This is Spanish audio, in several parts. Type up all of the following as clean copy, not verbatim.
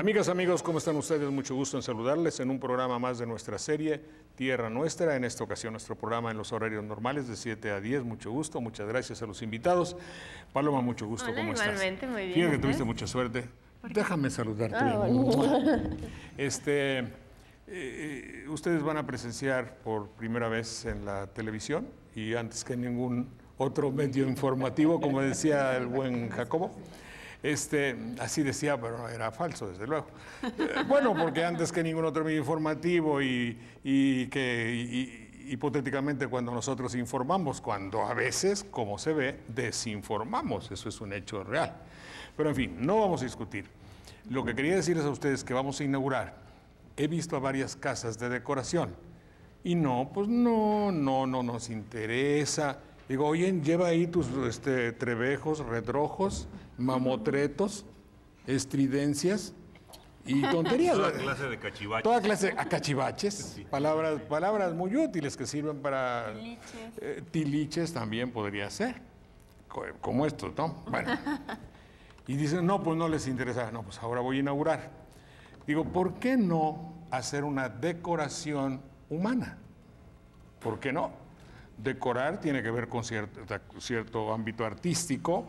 Amigas, amigos, ¿cómo están ustedes? Mucho gusto en saludarles en un programa más de nuestra serie Tierra Nuestra. En esta ocasión nuestro programa en los horarios normales de 7 a 10. Mucho gusto, muchas gracias a los invitados. Paloma, mucho gusto, Hola, ¿cómo igualmente, estás? Muy bien. Fíjate que tuviste mucha suerte. Déjame saludarte. Bueno. Ustedes van a presenciar por primera vez en la televisión y antes que ningún otro medio informativo, como decía el buen Jacobo. Así decía, pero no era falso, desde luego. Bueno, porque antes que ningún otro medio informativo y hipotéticamente cuando nosotros informamos, cuando a veces, como se ve, desinformamos. Eso es un hecho real. Pero en fin, no vamos a discutir. Lo que quería decirles a ustedes es que vamos a inaugurar. He visto a varias casas de decoración y no, pues no nos interesa. Digo, oye, lleva ahí tus trebejos, redrojos, mamotretos, estridencias y tonterías. Toda clase de cachivaches. Toda clase de cachivaches, Sí. palabras muy útiles que sirven para... Tiliches. Tiliches también podría ser, como estos, ¿no? Bueno. Y dicen, no, pues no les interesa. No, pues ahora voy a inaugurar. Digo, ¿por qué no hacer una decoración humana? ¿Por qué no? Decorar tiene que ver con cierto ámbito artístico,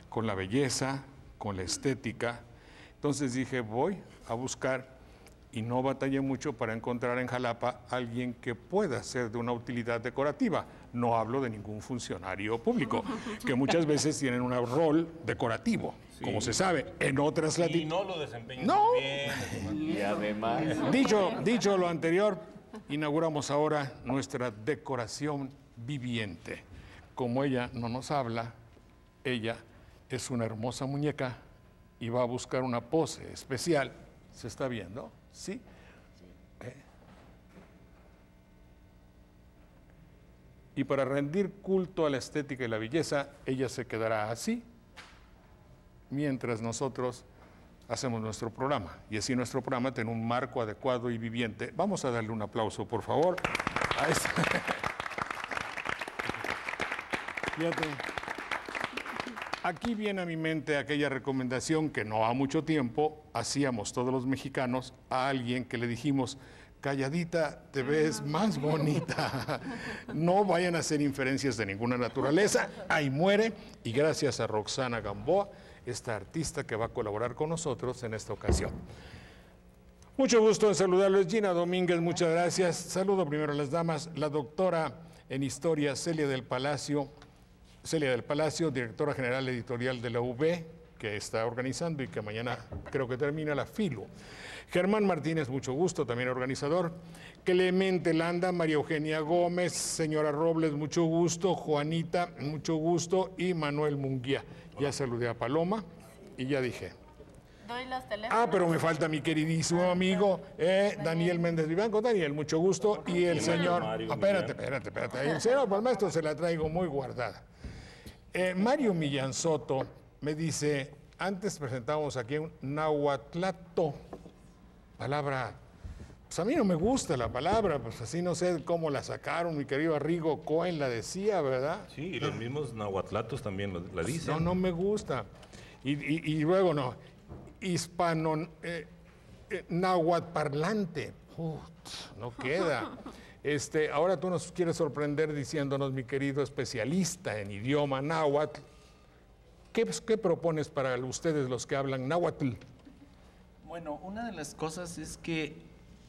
con la belleza, con la estética. Entonces dije, voy a buscar, y no batallé mucho para encontrar en Jalapa a alguien que pueda ser de una utilidad decorativa. No hablo de ningún funcionario público, que muchas veces tienen un rol decorativo, sí, como se sabe, en otras latitudes. Y no lo desempeñan No. bien. Y además... Dicho lo anterior, inauguramos ahora nuestra decoración viviente. Como ella no nos habla, ella es una hermosa muñeca y va a buscar una pose especial. ¿Se está viendo? ¿Sí? Y para rendir culto a la estética y la belleza, ella se quedará así, mientras nosotros hacemos nuestro programa. Y así nuestro programa tiene un marco adecuado y viviente. Vamos a darle un aplauso, por favor, a esta... Fíjate, aquí viene a mi mente aquella recomendación que no ha mucho tiempo hacíamos todos los mexicanos a alguien que le dijimos, calladita, te ves más bonita. No vayan a hacer inferencias de ninguna naturaleza. Ahí muere. Y gracias a Roxana Gamboa, esta artista que va a colaborar con nosotros en esta ocasión. Mucho gusto en saludarlos. Gina Domínguez, muchas gracias. Saludo primero a las damas. La doctora en Historia, Celia del Palacio, directora general editorial de la UB, que está organizando y que mañana creo que termina la FILO. Germán Martínez, mucho gusto, también organizador. Clemente Landa, María Eugenia Gómez, señora Robles, mucho gusto. Juanita, mucho gusto. Y Manuel Munguía. Ya saludé a Paloma y ya dije. Doy los teléfonos. Pero me falta mi queridísimo amigo Daniel Méndez Vivanco. Daniel, mucho gusto. Y el señor... Espérate. El señor Palmaestro se la traigo muy guardada. Mario Millán Soto me dice, antes presentamos aquí un nahuatlato, palabra, pues a mí no me gusta la palabra, pues así no sé cómo la sacaron, mi querido Arrigo Cohen la decía, ¿verdad? Sí, y los mismos nahuatlatos también la dicen. No me gusta. Y luego no, hispano, náhuatl parlante, no queda. Ahora tú nos quieres sorprender diciéndonos, mi querido especialista en idioma náhuatl, ¿qué propones para ustedes los que hablan náhuatl? Bueno, una de las cosas es que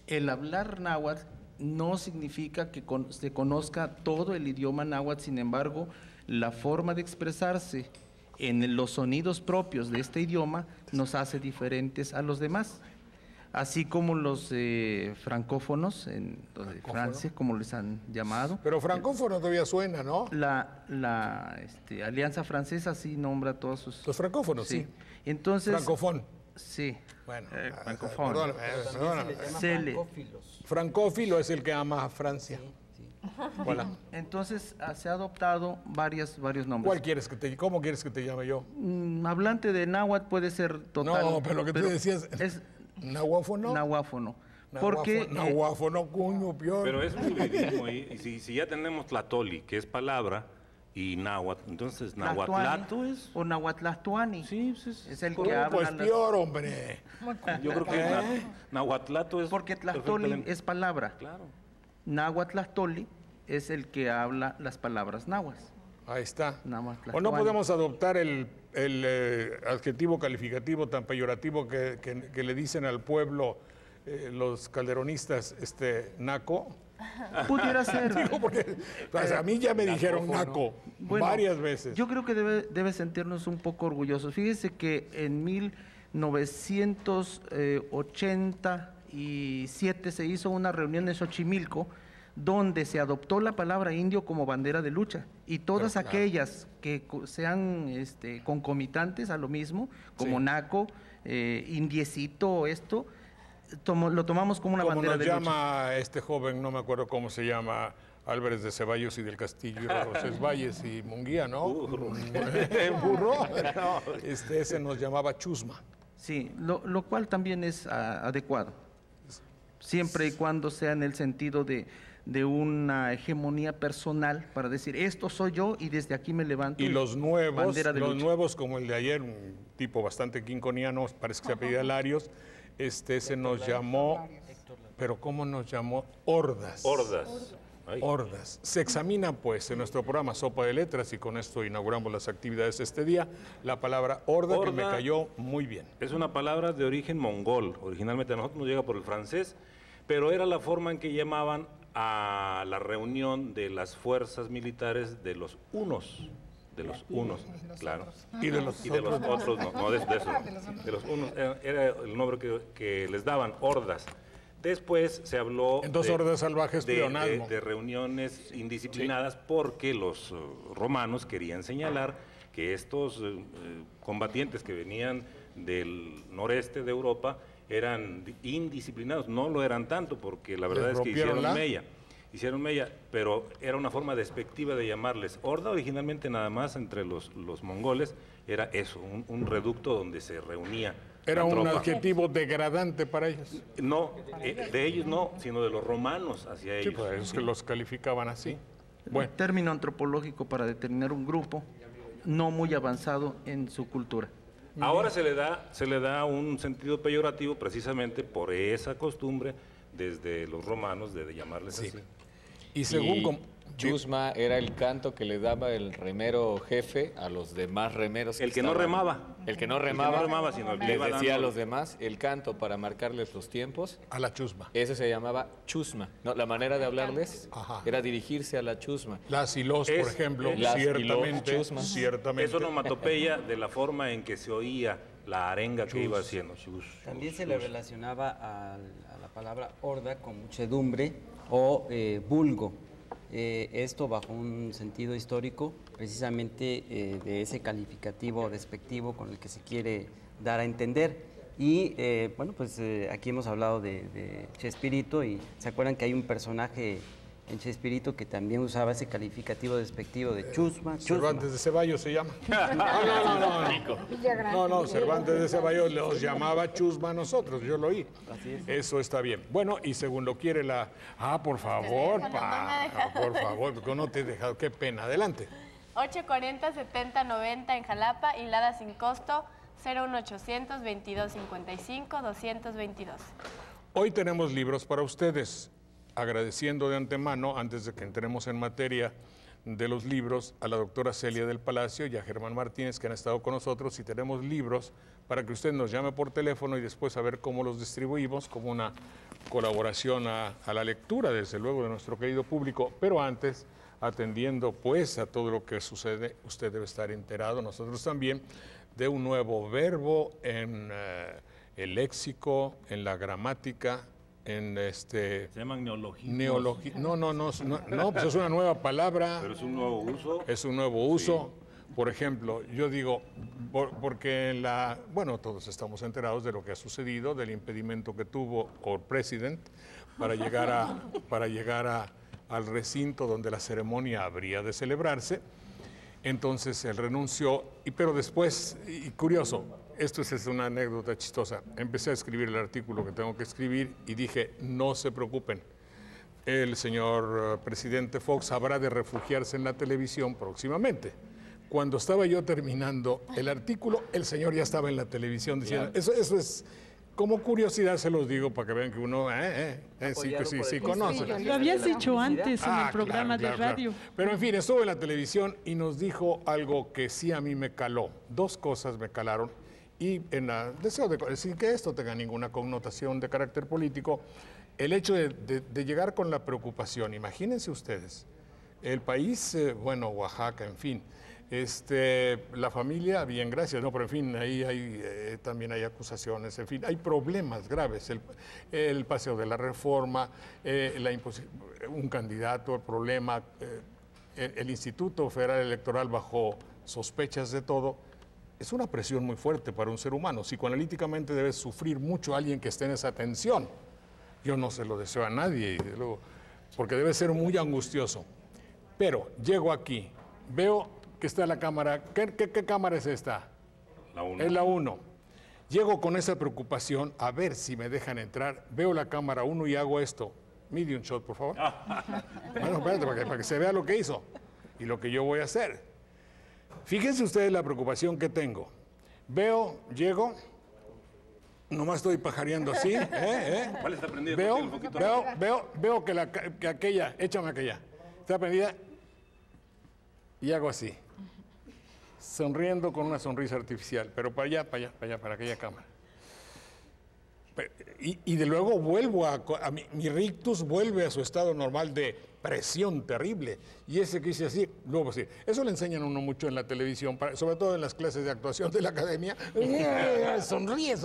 el hablar náhuatl no significa que se conozca todo el idioma náhuatl, sin embargo, la forma de expresarse en los sonidos propios de este idioma nos hace diferentes a los demás. Así como los francófonos en Francia, como les han llamado. Pero francófono todavía suena, ¿no? La Alianza Francesa sí nombra todos sus... Los francófonos, sí. Entonces... Francofón. Sí. Bueno, francofón. Perdón. Francófilo es el que ama a Francia. Sí. Voilà. Entonces se ha adoptado varios nombres. ¿Cómo quieres que te llame yo? Hablante de náhuatl puede ser total. No, pero lo que tú decías es nahuáfono. Porque nahuáfono, cuño, pior. Pero es un hibridismo y si ya tenemos tlatoli, que es palabra, y náhuatl. Entonces, nahuatlato es... O nahuatlastuani. Sí, pues es el Oh, que habla. pues peor, hombre. yo creo que nahuatlato es... Porque tlastoli perfectamente- es palabra. Claro. Nahuatlastoli es el que habla las palabras nahuas. Ahí está. Nahuatl O no Tlatuani. podemos adoptar el adjetivo calificativo tan peyorativo que le dicen al pueblo los calderonistas, naco. Pudiera ser. Digo, porque pues, a mí ya me dijeron naco Bueno, varias veces. Yo creo que debe sentirnos un poco orgullosos. Fíjese que en 1987 se hizo una reunión en Xochimilco donde se adoptó la palabra indio como bandera de lucha y todas Pero claro. aquellas que sean concomitantes a lo mismo, como Sí. naco, indiecito, esto, lo tomamos como una Como bandera nos de lucha. llama este joven, no me acuerdo cómo se llama, Álvarez de Ceballos y del Castillo, Rosés Valles y Munguía, ¿no? Burro. Ese nos llamaba chusma. Sí, lo cual también es adecuado, siempre y cuando sea en el sentido de una hegemonía personal para decir, esto soy yo y desde aquí me levanto. Y los bandera de lucha. nuevos, como el de ayer, un tipo bastante quinconiano, parece que se apellida Larios, se nos llamó, pero ¿cómo nos llamó? Hordas. Hordas. Ay. Hordas. Se examina, pues, en nuestro programa Sopa de Letras, y con esto inauguramos las actividades este día, la palabra horda, que me Horda. cayó muy bien. Es una palabra de origen mongol. Originalmente a nosotros nos llega por el francés, pero era la forma en que llamaban a la reunión de las fuerzas militares de los unos. De los unos, claro. Y de los Y de los otros, no de eso. De los unos, era el nombre que les daban, hordas. Después se habló Entonces, hordas salvajes, pleonasmo. de reuniones indisciplinadas porque los romanos querían señalar que estos combatientes que venían del noreste de Europa eran indisciplinados. No lo eran tanto porque la verdad ¿Les es que rompieron hicieron la? mella. Hicieron mella, pero era una forma despectiva de llamarles. Horda originalmente nada más entre los mongoles era eso, un reducto donde se reunía Era la un tropa. adjetivo degradante para ellos. No, de ellos no, sino de los romanos hacia Sí, ellos. pues ellos que los calificaban así. Bueno, Término antropológico para determinar un grupo no muy avanzado en su cultura. Ahora se le da un sentido peyorativo precisamente por esa costumbre desde los romanos de llamarles así. y según... Y com- chusma era el canto que le daba el remero jefe a los demás remeros. El que no estaban- remaba. El que no El que no remaba, remaba, sino el que les iba decía a dando- los demás el canto para marcarles los tiempos. a la chusma. Eso se llamaba chusma. No, la manera de hablarles Ajá. era dirigirse a la chusma. Las y los, por Es- ejemplo, las y los ciertamente, chusmas. ciertamente. Es onomatopeya de la forma en que se oía la arenga que iba haciendo. También se le relacionaba a la palabra horda con muchedumbre o vulgo. Esto bajo un sentido histórico, precisamente de ese calificativo despectivo con el que se quiere dar a entender. Y bueno, pues aquí hemos hablado de Chespirito y se acuerdan que hay un personaje en Chespirito que también usaba ese calificativo despectivo de chusma. Cervantes de Ceballos se llama. No, Cervantes de Ceballos los llamaba chusma a nosotros, yo lo oí. Eso está bien. Bueno, y según lo quiere la... por favor, por favor, porque no te he dejado, qué pena. Adelante. 840-7090 en Jalapa y Lada sin costo 01800-2255-222. Hoy tenemos libros para ustedes. Agradeciendo de antemano, antes de que entremos en materia de los libros, a la doctora Celia del Palacio y a Germán Martínez, que han estado con nosotros, y tenemos libros para que usted nos llame por teléfono y después a ver cómo los distribuimos, como una colaboración a la lectura, desde luego, de nuestro querido público. Pero antes, atendiendo pues a todo lo que sucede, usted debe estar enterado, nosotros también, de un nuevo verbo en el léxico, en la gramática, en Se llaman neologismos. No, pues es una nueva palabra, Pero es un nuevo uso. es un nuevo uso. Por ejemplo, yo digo, porque bueno, todos estamos enterados de lo que ha sucedido, del impedimento que tuvo el presidente para llegar al recinto donde la ceremonia habría de celebrarse. Entonces él renunció, pero después, y curioso, esto es una anécdota chistosa, empecé a escribir el artículo que tengo que escribir y dije, no se preocupen, el señor presidente Fox habrá de refugiarse en la televisión próximamente. Cuando estaba yo terminando el artículo, el señor ya estaba en la televisión diciendo, eso es, como curiosidad se los digo para que vean que uno sí conoce. Lo habías dicho antes en el programa de radio. Claro. Pero en fin, estuvo en la televisión y nos dijo algo que sí a mí me caló. Dos cosas me calaron y deseo de, sin que esto tenga ninguna connotación de carácter político, el hecho de llegar con la preocupación. Imagínense ustedes, el país, Oaxaca, en fin, la familia, bien, gracias, no, pero en fin, ahí también hay acusaciones, en fin, hay problemas graves, el paseo de la reforma, un candidato, el problema, el Instituto Federal Electoral bajo sospechas de todo, es una presión muy fuerte para un ser humano. Psicoanalíticamente debe sufrir mucho alguien que esté en esa tensión. Yo no se lo deseo a nadie, luego, porque debe ser muy angustioso. Pero llego aquí, veo que está la cámara. ¿Qué cámara es esta? La 1. Es la 1. Llego con esa preocupación a ver si me dejan entrar. Veo la cámara 1 y hago esto. Medium shot, por favor. Bueno, espérate, para que se vea lo que hizo y lo que yo voy a hacer. Fíjense ustedes la preocupación que tengo. Llego, nomás estoy pajareando así. ¿Cuál está prendida? Veo que aquella, échame aquella, está prendida y hago así. Sonriendo con una sonrisa artificial, pero para allá, para aquella cámara. Y de luego vuelvo mi rictus vuelve a su estado normal de presión terrible. Y ese que hice así, luego sí. Eso le enseñan a uno mucho en la televisión, sobre todo en las clases de actuación de la academia. Sonríe.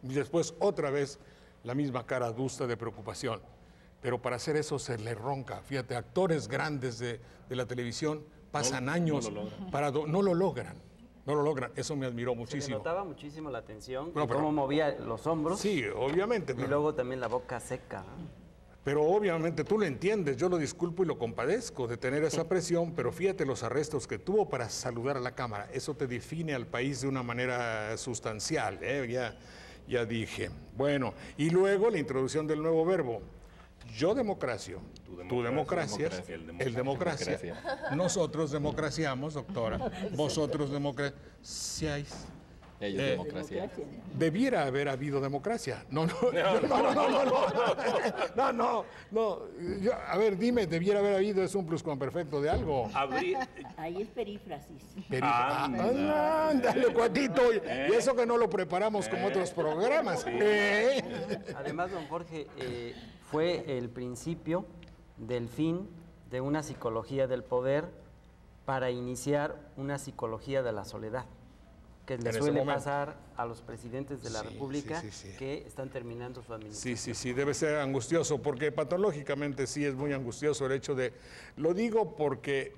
Y después otra vez la misma cara adusta de preocupación. Pero para hacer eso se le ronca. Fíjate, actores grandes de la televisión pasan años no lo logran. Eso me admiró muchísimo. Se le notaba muchísimo la tensión, No, pero- cómo movía los hombros. Sí, obviamente. Y luego también la boca seca, ¿no? Pero obviamente tú lo entiendes, yo lo disculpo y lo compadezco de tener esa presión, pero fíjate los arrestos que tuvo para saludar a la cámara. Eso te define al país de una manera sustancial, ya dije. Bueno, y luego la introducción del nuevo verbo. Yo democracio, tú democracias, él democracia. Nosotros democraciamos, doctora, vosotros democraciáis. Ellos democracia. Debiera haber habido democracia. No. A ver, dime, debiera haber habido, es un pluscuamperfecto de algo. Ahí es perífrasis. Ándale, cuatito. Y eso que no lo preparamos como otros programas. Además, don Jorge, fue el principio del fin de una psicología del poder para iniciar una psicología de la soledad, que le suele pasar a los presidentes de la República que están terminando su administración. Sí, debe ser angustioso, porque patológicamente sí es muy angustioso el hecho de... Lo digo porque,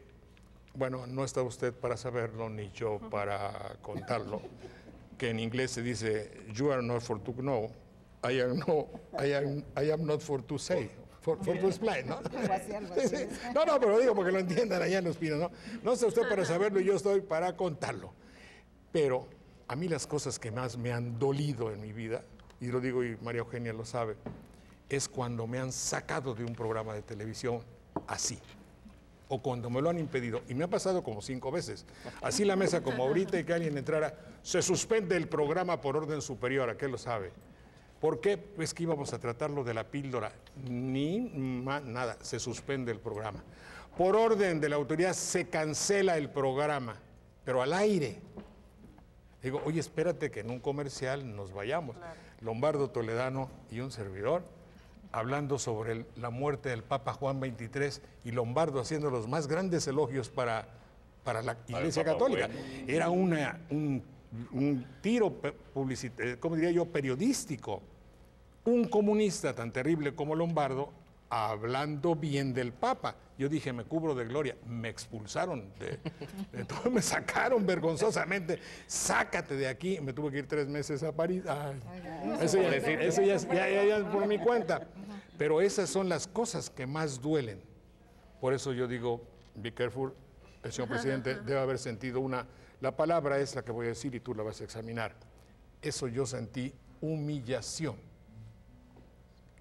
bueno, no está usted para saberlo, ni yo para contarlo, que en inglés se dice, you are not for to know, I am not for to say. For to explain, ¿no? Sí. No, pero digo porque lo entiendan allá en Los Pinos, ¿no? No está usted para saberlo y yo estoy para contarlo. Pero a mí las cosas que más me han dolido en mi vida, y lo digo y María Eugenia lo sabe, es cuando me han sacado de un programa de televisión así, o cuando me lo han impedido, y me ha pasado como 5 veces, así la mesa como ahorita y que alguien entrara, se suspende el programa por orden superior, ¿a qué lo sabe? ¿Por qué? Pues que íbamos a tratarlo de la píldora, nada, se suspende el programa. Por orden de la autoridad se cancela el programa, pero al aire. Digo, oye, espérate que en un comercial nos vayamos. Claro. Lombardo Toledano y un servidor hablando sobre la muerte del Papa Juan XXIII y Lombardo haciendo los más grandes elogios para la Iglesia Católica. Bueno. Era un tiro publicitario, ¿cómo diría yo?, periodístico. Un comunista tan terrible como Lombardo hablando bien del Papa. Yo dije, me cubro de gloria. Me expulsaron de todo, me sacaron vergonzosamente. Sácate de aquí. Me tuve que ir 3 meses a París. Ay, eso ya es por mi cuenta. Pero esas son las cosas que más duelen. Por eso yo digo, be careful, el señor presidente debe haber sentido la palabra es la que voy a decir y tú la vas a examinar. Eso yo sentí humillación.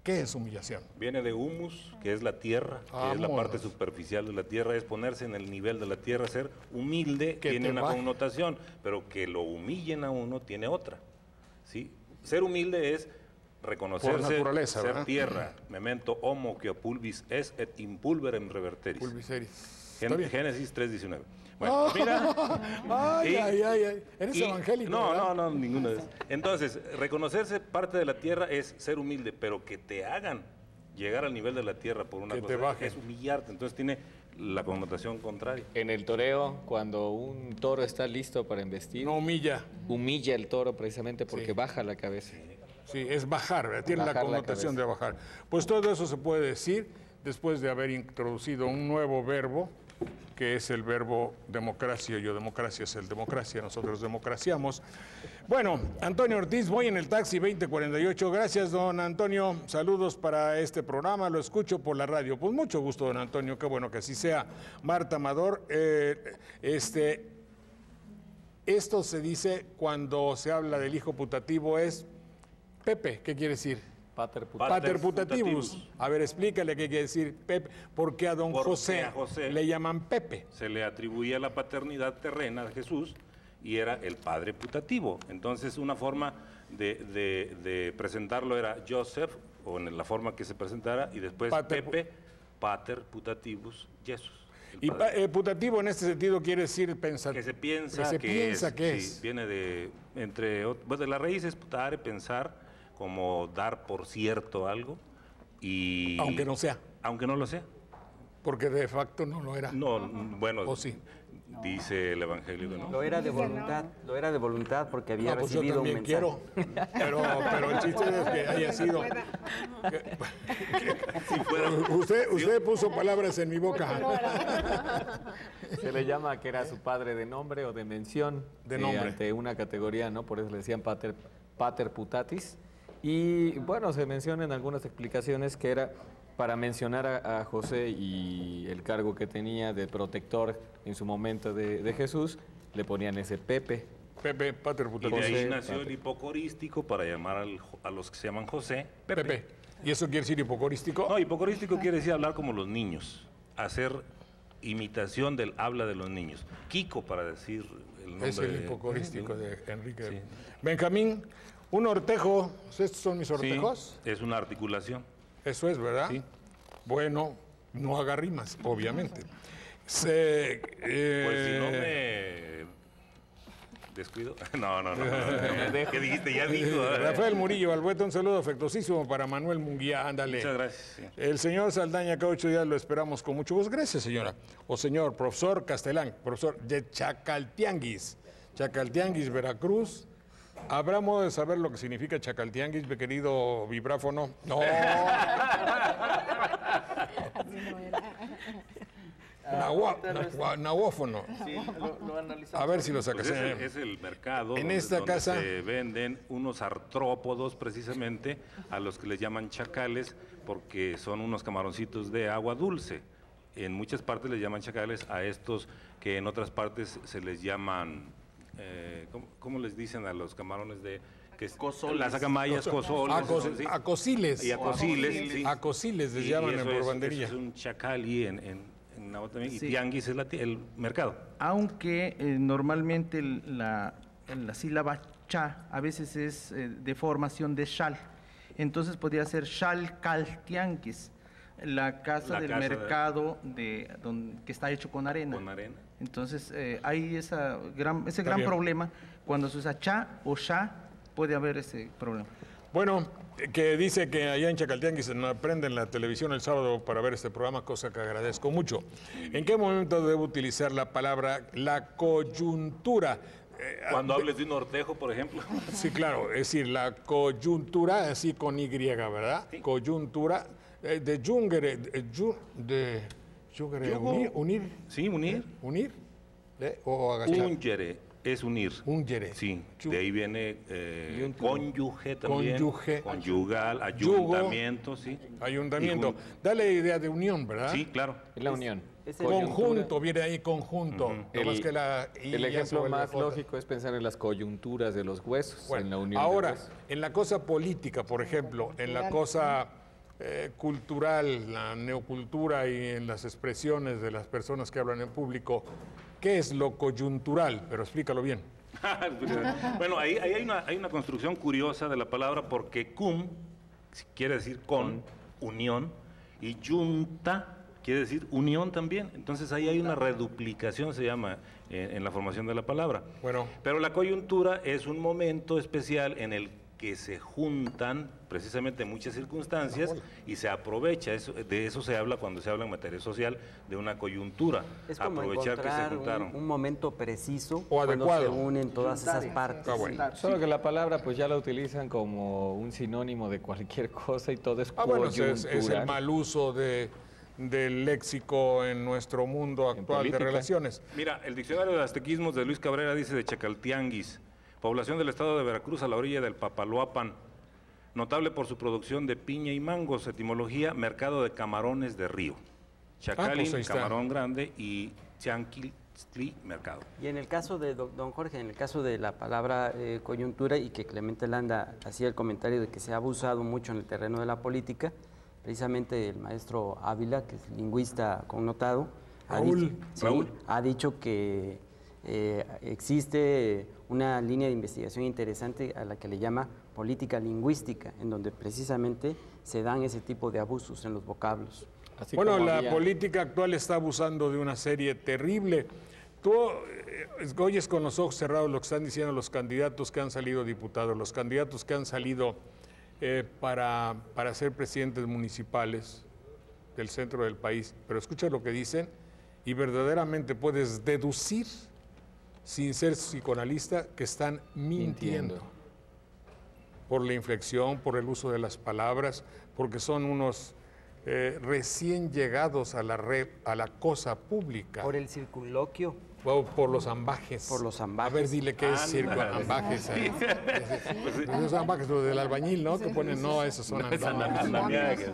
¿Qué es humillación? Viene de humus, que es la tierra, que es la parte superficial de la tierra, es ponerse en el nivel de la tierra, ser humilde, tiene una connotación, pero que lo humillen a uno tiene otra. ¿Sí? Ser humilde es reconocerse, ser ¿verdad? Tierra, memento homo que pulvis es et impulverem reverteris. Génesis 3:19. Bueno, mira. Eres evangélico. No, ninguno de esos. Entonces, reconocerse parte de la tierra es ser humilde, pero que te hagan llegar al nivel de la tierra por una cosa es humillarte. Entonces tiene la connotación contraria. En el toreo, cuando un toro está listo para embestir, no humilla. Humilla el toro precisamente porque baja la cabeza. Sí, es bajar, ¿verdad? Tiene bajar la connotación de bajar. Pues todo eso se puede decir después de haber introducido un nuevo verbo, que es el verbo democracia. Yo democracia es el democracia, nosotros democraciamos. Bueno, Antonio Ortiz, voy en el taxi 2048. Gracias, don Antonio. Saludos para este programa, lo escucho por la radio. Pues mucho gusto, don Antonio, qué bueno que así sea. Marta Amador, esto se dice cuando se habla del hijo putativo es Pepe, ¿qué quiere decir? Pater putativus. A ver, explícale qué quiere decir Pepe. ¿Por qué a don José le llaman Pepe? Se le atribuía la paternidad terrena de Jesús y era el padre putativo. Entonces, una forma de presentarlo era Joseph, o en la forma que se presentara, y después Pepe, pater putativus Jesus. Y putativo en este sentido quiere decir pensar. Que se piensa que es. Sí, viene de la raíz es putare, pensar, como dar por cierto algo, y aunque no sea. Aunque no lo sea. Porque de facto no lo era. No, bueno. ¿O sí? Dice el Evangelio que no. Lo era de voluntad porque había recibido un mensaje. Quiero, pero el chiste es que haya sido. Usted puso palabras en mi boca. Se le llama que era su padre de nombre o de mención. De nombre. Ante una categoría, ¿no? Por eso le decían pater putatis. Y bueno, se menciona en algunas explicaciones que era para mencionar a José y el cargo que tenía de protector en su momento de Jesús, le ponían ese Pepe. Pepe, pater putatis. Y de ahí nació el hipocorístico para llamar a los que se llaman José, Pepe. ¿Y eso quiere decir hipocorístico? No, hipocorístico quiere decir hablar como los niños, hacer imitación del habla de los niños. Kiko, para decir el nombre. Es el hipocorístico de Enrique. Sí. Benjamín, un ortejo, ¿estos son mis ortejos? Sí, es una articulación. Eso es, ¿verdad? Sí. Bueno, no haga rimas, obviamente. Pues si no me descuido. No. ¿Qué dijiste? Ya dijo. Rafael Murillo Albueta, un saludo afectuosísimo para Manuel Munguía, ándale. Muchas gracias. Sí. El señor Saldaña, cada 8 días lo esperamos con mucho gusto. Gracias, señora. O señor profesor Castelán, profesor de Chacaltianguis, Veracruz. ¿Habrá modo de saber lo que significa Chacaltianguis, mi querido vibráfono? No. Nahuófono. Sí, lo analizamos. A ver si lo sacas. Pues es el mercado en esta donde casa se venden unos artrópodos precisamente a los que les llaman chacales porque son unos camaroncitos de agua dulce. En muchas partes les llaman chacales a estos que en otras partes se les llaman, ¿cómo les dicen a los camarones de...? Cosoles. Las acamayas, cosoles. Acosiles. Y acosiles, sí. Acosiles les llaman por banderilla. Es un chacal y en y sí. Tianguis es el mercado. Aunque normalmente la sílaba cha a veces es de formación de shal. Entonces podría ser shal cal tianguis, la casa del mercado que está hecho con arena. Con arena. Entonces hay ese gran problema. Cuando se usa cha o sha, puede haber ese problema. Bueno, que dice que allá en Chacaltianguis prenden la televisión el sábado para ver este programa, cosa que agradezco mucho. ¿En qué momento debo utilizar la palabra la coyuntura? Cuando hables de un ortejo, por ejemplo. Sí, claro, es decir, la coyuntura, así con Y, ¿verdad? Sí. Coyuntura, de jungere, unir. Sí, unir. Unir, o agachar. Ungere. Es unir. Ungere. Sí, de ahí viene cónyuge también. Cónyuge. Conyugal, ayuntamiento, sí. Ayuntamiento. Dale idea de unión, ¿verdad? Sí, claro. Es la unión. Conjunto, viene ahí conjunto. El ejemplo más lógico es pensar en las coyunturas de los huesos, bueno, en la unión ahora, de huesos. en la cosa política, por ejemplo, en la cosa cultural, la neocultura y en las expresiones de las personas que hablan en público, ¿qué es lo coyuntural? Pero explícalo bien. Bueno, ahí hay una construcción curiosa de la palabra porque cum quiere decir con, unión, y junta quiere decir unión también. Entonces ahí hay una reduplicación, se llama, en la formación de la palabra. Bueno. Pero la coyuntura es un momento especial en el que se juntan precisamente muchas circunstancias y se aprovecha. De eso se habla cuando se habla en materia social, de una coyuntura. Es como aprovechar que se encontrar juntaron. un momento preciso O cuando adecuado. se unen todas esas partes. Ah, bueno. Solo que la palabra pues ya la utilizan como un sinónimo de cualquier cosa y todo es Bueno, coyuntural. es el mal uso del léxico en nuestro mundo actual de política. relaciones. Mira, el diccionario de aztequismos de Luis Cabrera dice de Chacaltianguis, población del estado de Veracruz a la orilla del Papaloapan, notable por su producción de piña y mangos, etimología, mercado de camarones de río. Chacalin, pues ahí está. camarón grande, y Chanquistli, mercado. Y en el caso de don Jorge, en el caso de la palabra coyuntura, y que Clemente Landa hacía el comentario de que se ha abusado mucho en el terreno de la política, precisamente el maestro Ávila, que es lingüista connotado, ha dicho que existe una línea de investigación interesante a la que le llama política lingüística, en donde precisamente se dan ese tipo de abusos en los vocablos. Así Bueno, como la había- política actual está abusando de una serie terrible. Tú oyes con los ojos cerrados lo que están diciendo los candidatos que han salido diputados, los candidatos que han salido para ser presidentes municipales del centro del país, pero escucha lo que dicen y verdaderamente puedes deducir, sin ser psicoanalista, que están mintiendo. Por la inflexión, por el uso de las palabras, porque son unos recién llegados a la red, a la cosa pública. Por el circunloquio. O por los ambajes. Por los ambajes. A ver, dile qué es ambajes. Los ambajes, lo del albañil, ¿no? Que ponen, no, esos son Andamiaje.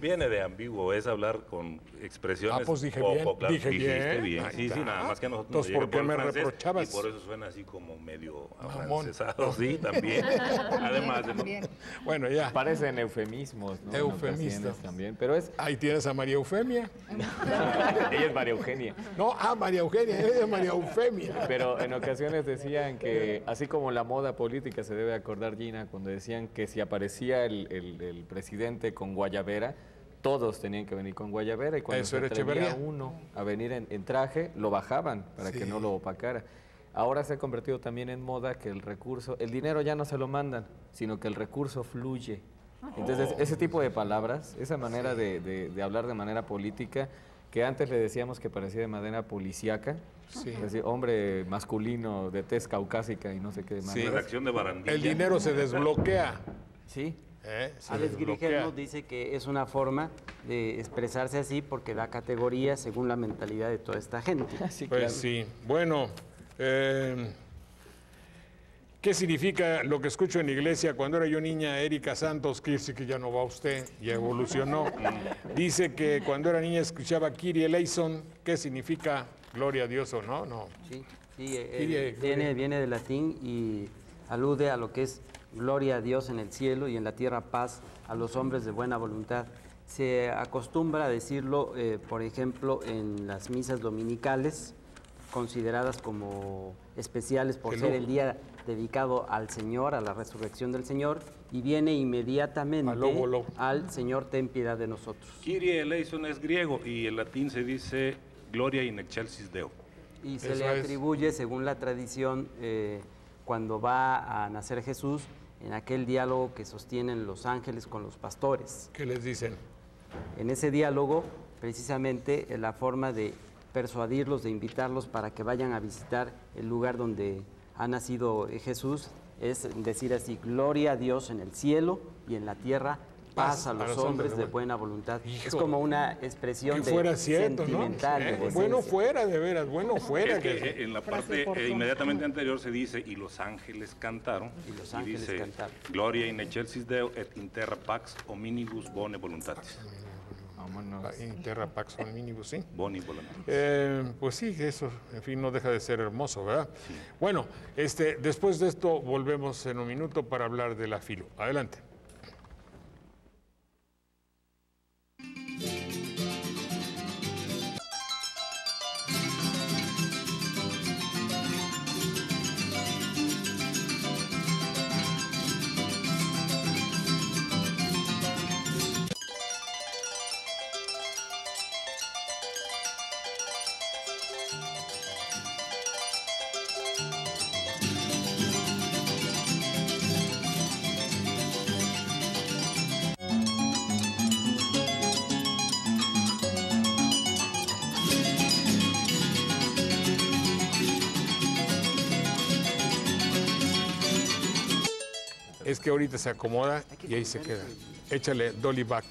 Viene de ambiguo, es hablar con expresiones. Ah, pues dije poco bien, claras. dije Dijiste bien. Ahí Sí, está. nada más que a nosotros Entonces, nos ¿por qué llega me el francés, reprochabas? Y por eso suena así como medio Mamón. afrancesado, sí, también. Además de Bueno, ya. Parecen eufemismos, ¿no? En Eufemistas. ocasiones también, pero es... Ahí tienes a María Eufemia. Ella es María Eugenia. No, María Eugenia, ella es María Eufemia. Pero en ocasiones decían que, así como la moda política, se debe acordar, Gina, cuando decían que si aparecía el presidente con guayabera, todos tenían que venir con guayabera, y cuando Eso se era atrevía Echeverría. uno a venir en traje, lo bajaban para que no lo opacara. Ahora se ha convertido también en moda que el dinero ya no se lo mandan, sino que el recurso fluye. Entonces, ese tipo de palabras, esa manera de hablar de manera política, que antes le decíamos que parecía de manera policíaca, es decir, hombre masculino de tez caucásica y no sé qué más. Sí. redacción de barandilla. El dinero se desbloquea. Sí. Se Alex desbloquea. Grigel nos dice que es una forma de expresarse así porque da categoría según la mentalidad de toda esta gente. Sí, Pues claro. sí. Bueno, ¿qué significa lo que escucho en la iglesia? Cuando era yo niña, Erika Santos, que dice que ya no va usted, ya evolucionó. Dice que cuando era niña escuchaba Kyrie eleison. ¿Qué significa gloria a Dios o no? No. Sí, Kyrie, viene del latín y alude a lo que es gloria a Dios en el cielo y en la tierra paz a los hombres de buena voluntad. Se acostumbra a decirlo, por ejemplo, en las misas dominicales, consideradas como especiales por ser el día dedicado al Señor, a la resurrección del Señor, y viene inmediatamente al Señor, ten piedad de nosotros. Kyrie eleison es griego y en latín se dice gloria in excelsis Deo. Y se le atribuye, según la tradición, cuando va a nacer Jesús, en aquel diálogo que sostienen los ángeles con los pastores. ¿Qué les dicen? En ese diálogo, precisamente, la forma de persuadirlos, de invitarlos para que vayan a visitar el lugar donde ha nacido Jesús, es decir así, gloria a Dios en el cielo y en la tierra, paz a los hombres de buena voluntad. Es como una expresión que fuera cierto, sentimental. ¿no? Bueno fuera, de veras, bueno fuera. Es que en la parte inmediatamente anterior se dice, y los ángeles cantaron, y los ángeles dice, cantaron. gloria in excelsis Deo et in terra pax hominibus bone voluntatis. In terra pax hominibus, sí. Boni voluntatis. Pues sí, eso, en fin, no deja de ser hermoso, ¿verdad? Sí. Bueno, después de esto volvemos en un minuto para hablar de la filo. Adelante. es que ahorita se acomoda y ahí se queda. Échale dolly back.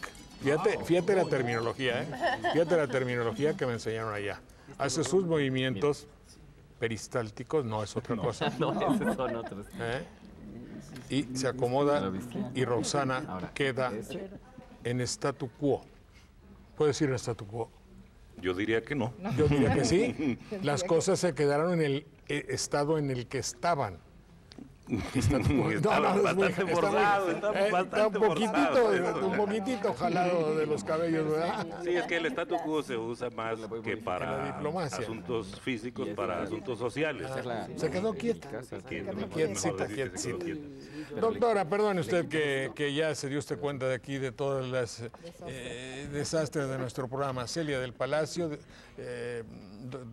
Fíjate la terminología, Fíjate la terminología que me enseñaron allá. Hace sus movimientos peristálticos, no es otra cosa. No, esos son otros. Y se acomoda y Roxana queda en statu quo. ¿Puedo decir statu quo? Yo diría que no. Yo diría que sí. Las cosas se quedaron en el estado en el que estaban. Está bastante forzado, está un poquitito jalado de los cabellos, ¿verdad? Sí, es que el statu quo se usa más que para asuntos físicos, para asuntos sociales. Se quedó quieta. Quietecita. Doctora, perdone usted que ya se dio usted cuenta de aquí de todos los desastres de nuestro programa. Celia del Palacio,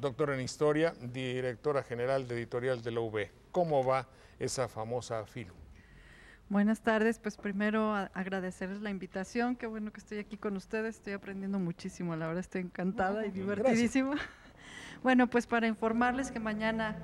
doctora en Historia, directora general de editorial de la UB. ¿Cómo va esa famosa filo? Buenas tardes, pues primero agradecerles la invitación, qué bueno que estoy aquí con ustedes, estoy aprendiendo muchísimo, la verdad estoy encantada y divertidísima. Bueno, pues para informarles que mañana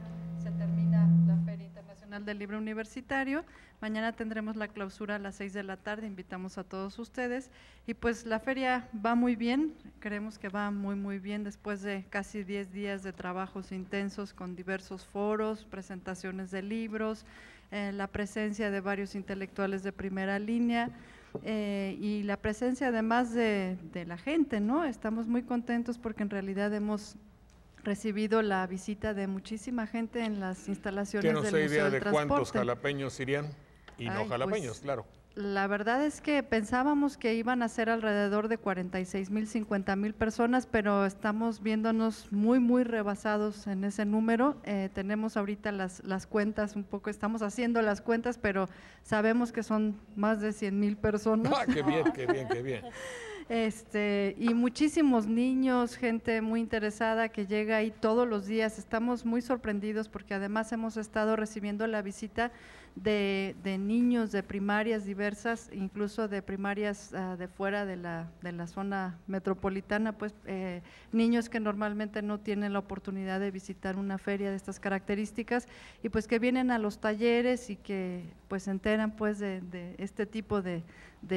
se termina la Feria Internacional del Libro Universitario, mañana tendremos la clausura a las 6 de la tarde, invitamos a todos ustedes y pues la feria va muy bien, creemos que va muy bien después de casi 10 días de trabajos intensos con diversos foros, presentaciones de libros, la presencia de varios intelectuales de primera línea y la presencia además de la gente, ¿no? Estamos muy contentos porque en realidad hemos recibido la visita de muchísima gente en las instalaciones del Museo del Transporte. ¿Tiene usted idea de cuántos jalapeños irían? Y no jalapeños, pues, claro. La verdad es que pensábamos que iban a ser alrededor de 46,000, 50,000 personas, pero estamos viéndonos muy rebasados en ese número. Tenemos ahorita las cuentas un poco, estamos haciendo las cuentas, pero sabemos que son más de 100,000 personas. ¡Ah, qué bien! Y muchísimos niños, gente muy interesada que llega ahí todos los días. Estamos muy sorprendidos porque además hemos estado recibiendo la visita de niños de primarias diversas, incluso de primarias de fuera de la zona metropolitana, pues niños que normalmente no tienen la oportunidad de visitar una feria de estas características y pues que vienen a los talleres y que pues se enteran pues de este tipo de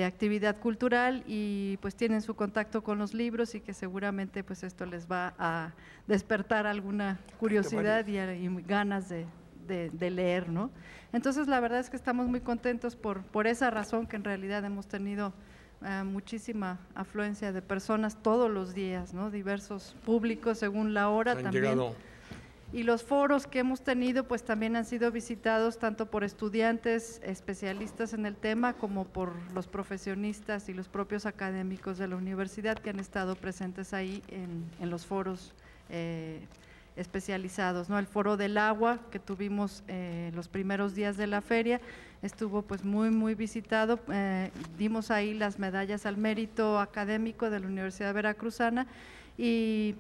actividad cultural y pues tienen su contacto con los libros y que seguramente pues esto les va a despertar alguna curiosidad y ganas de leer, ¿no? Entonces la verdad es que estamos muy contentos por esa razón que en realidad hemos tenido muchísima afluencia de personas todos los días, ¿no? Diversos públicos según la hora también. Y los foros que hemos tenido pues también han sido visitados tanto por estudiantes, especialistas en el tema, como por los profesionistas y los propios académicos de la universidad que han estado presentes ahí en los foros especializados, ¿no? El Foro del Agua que tuvimos los primeros días de la feria estuvo pues muy visitado, dimos ahí las medallas al mérito académico de la Universidad Veracruzana y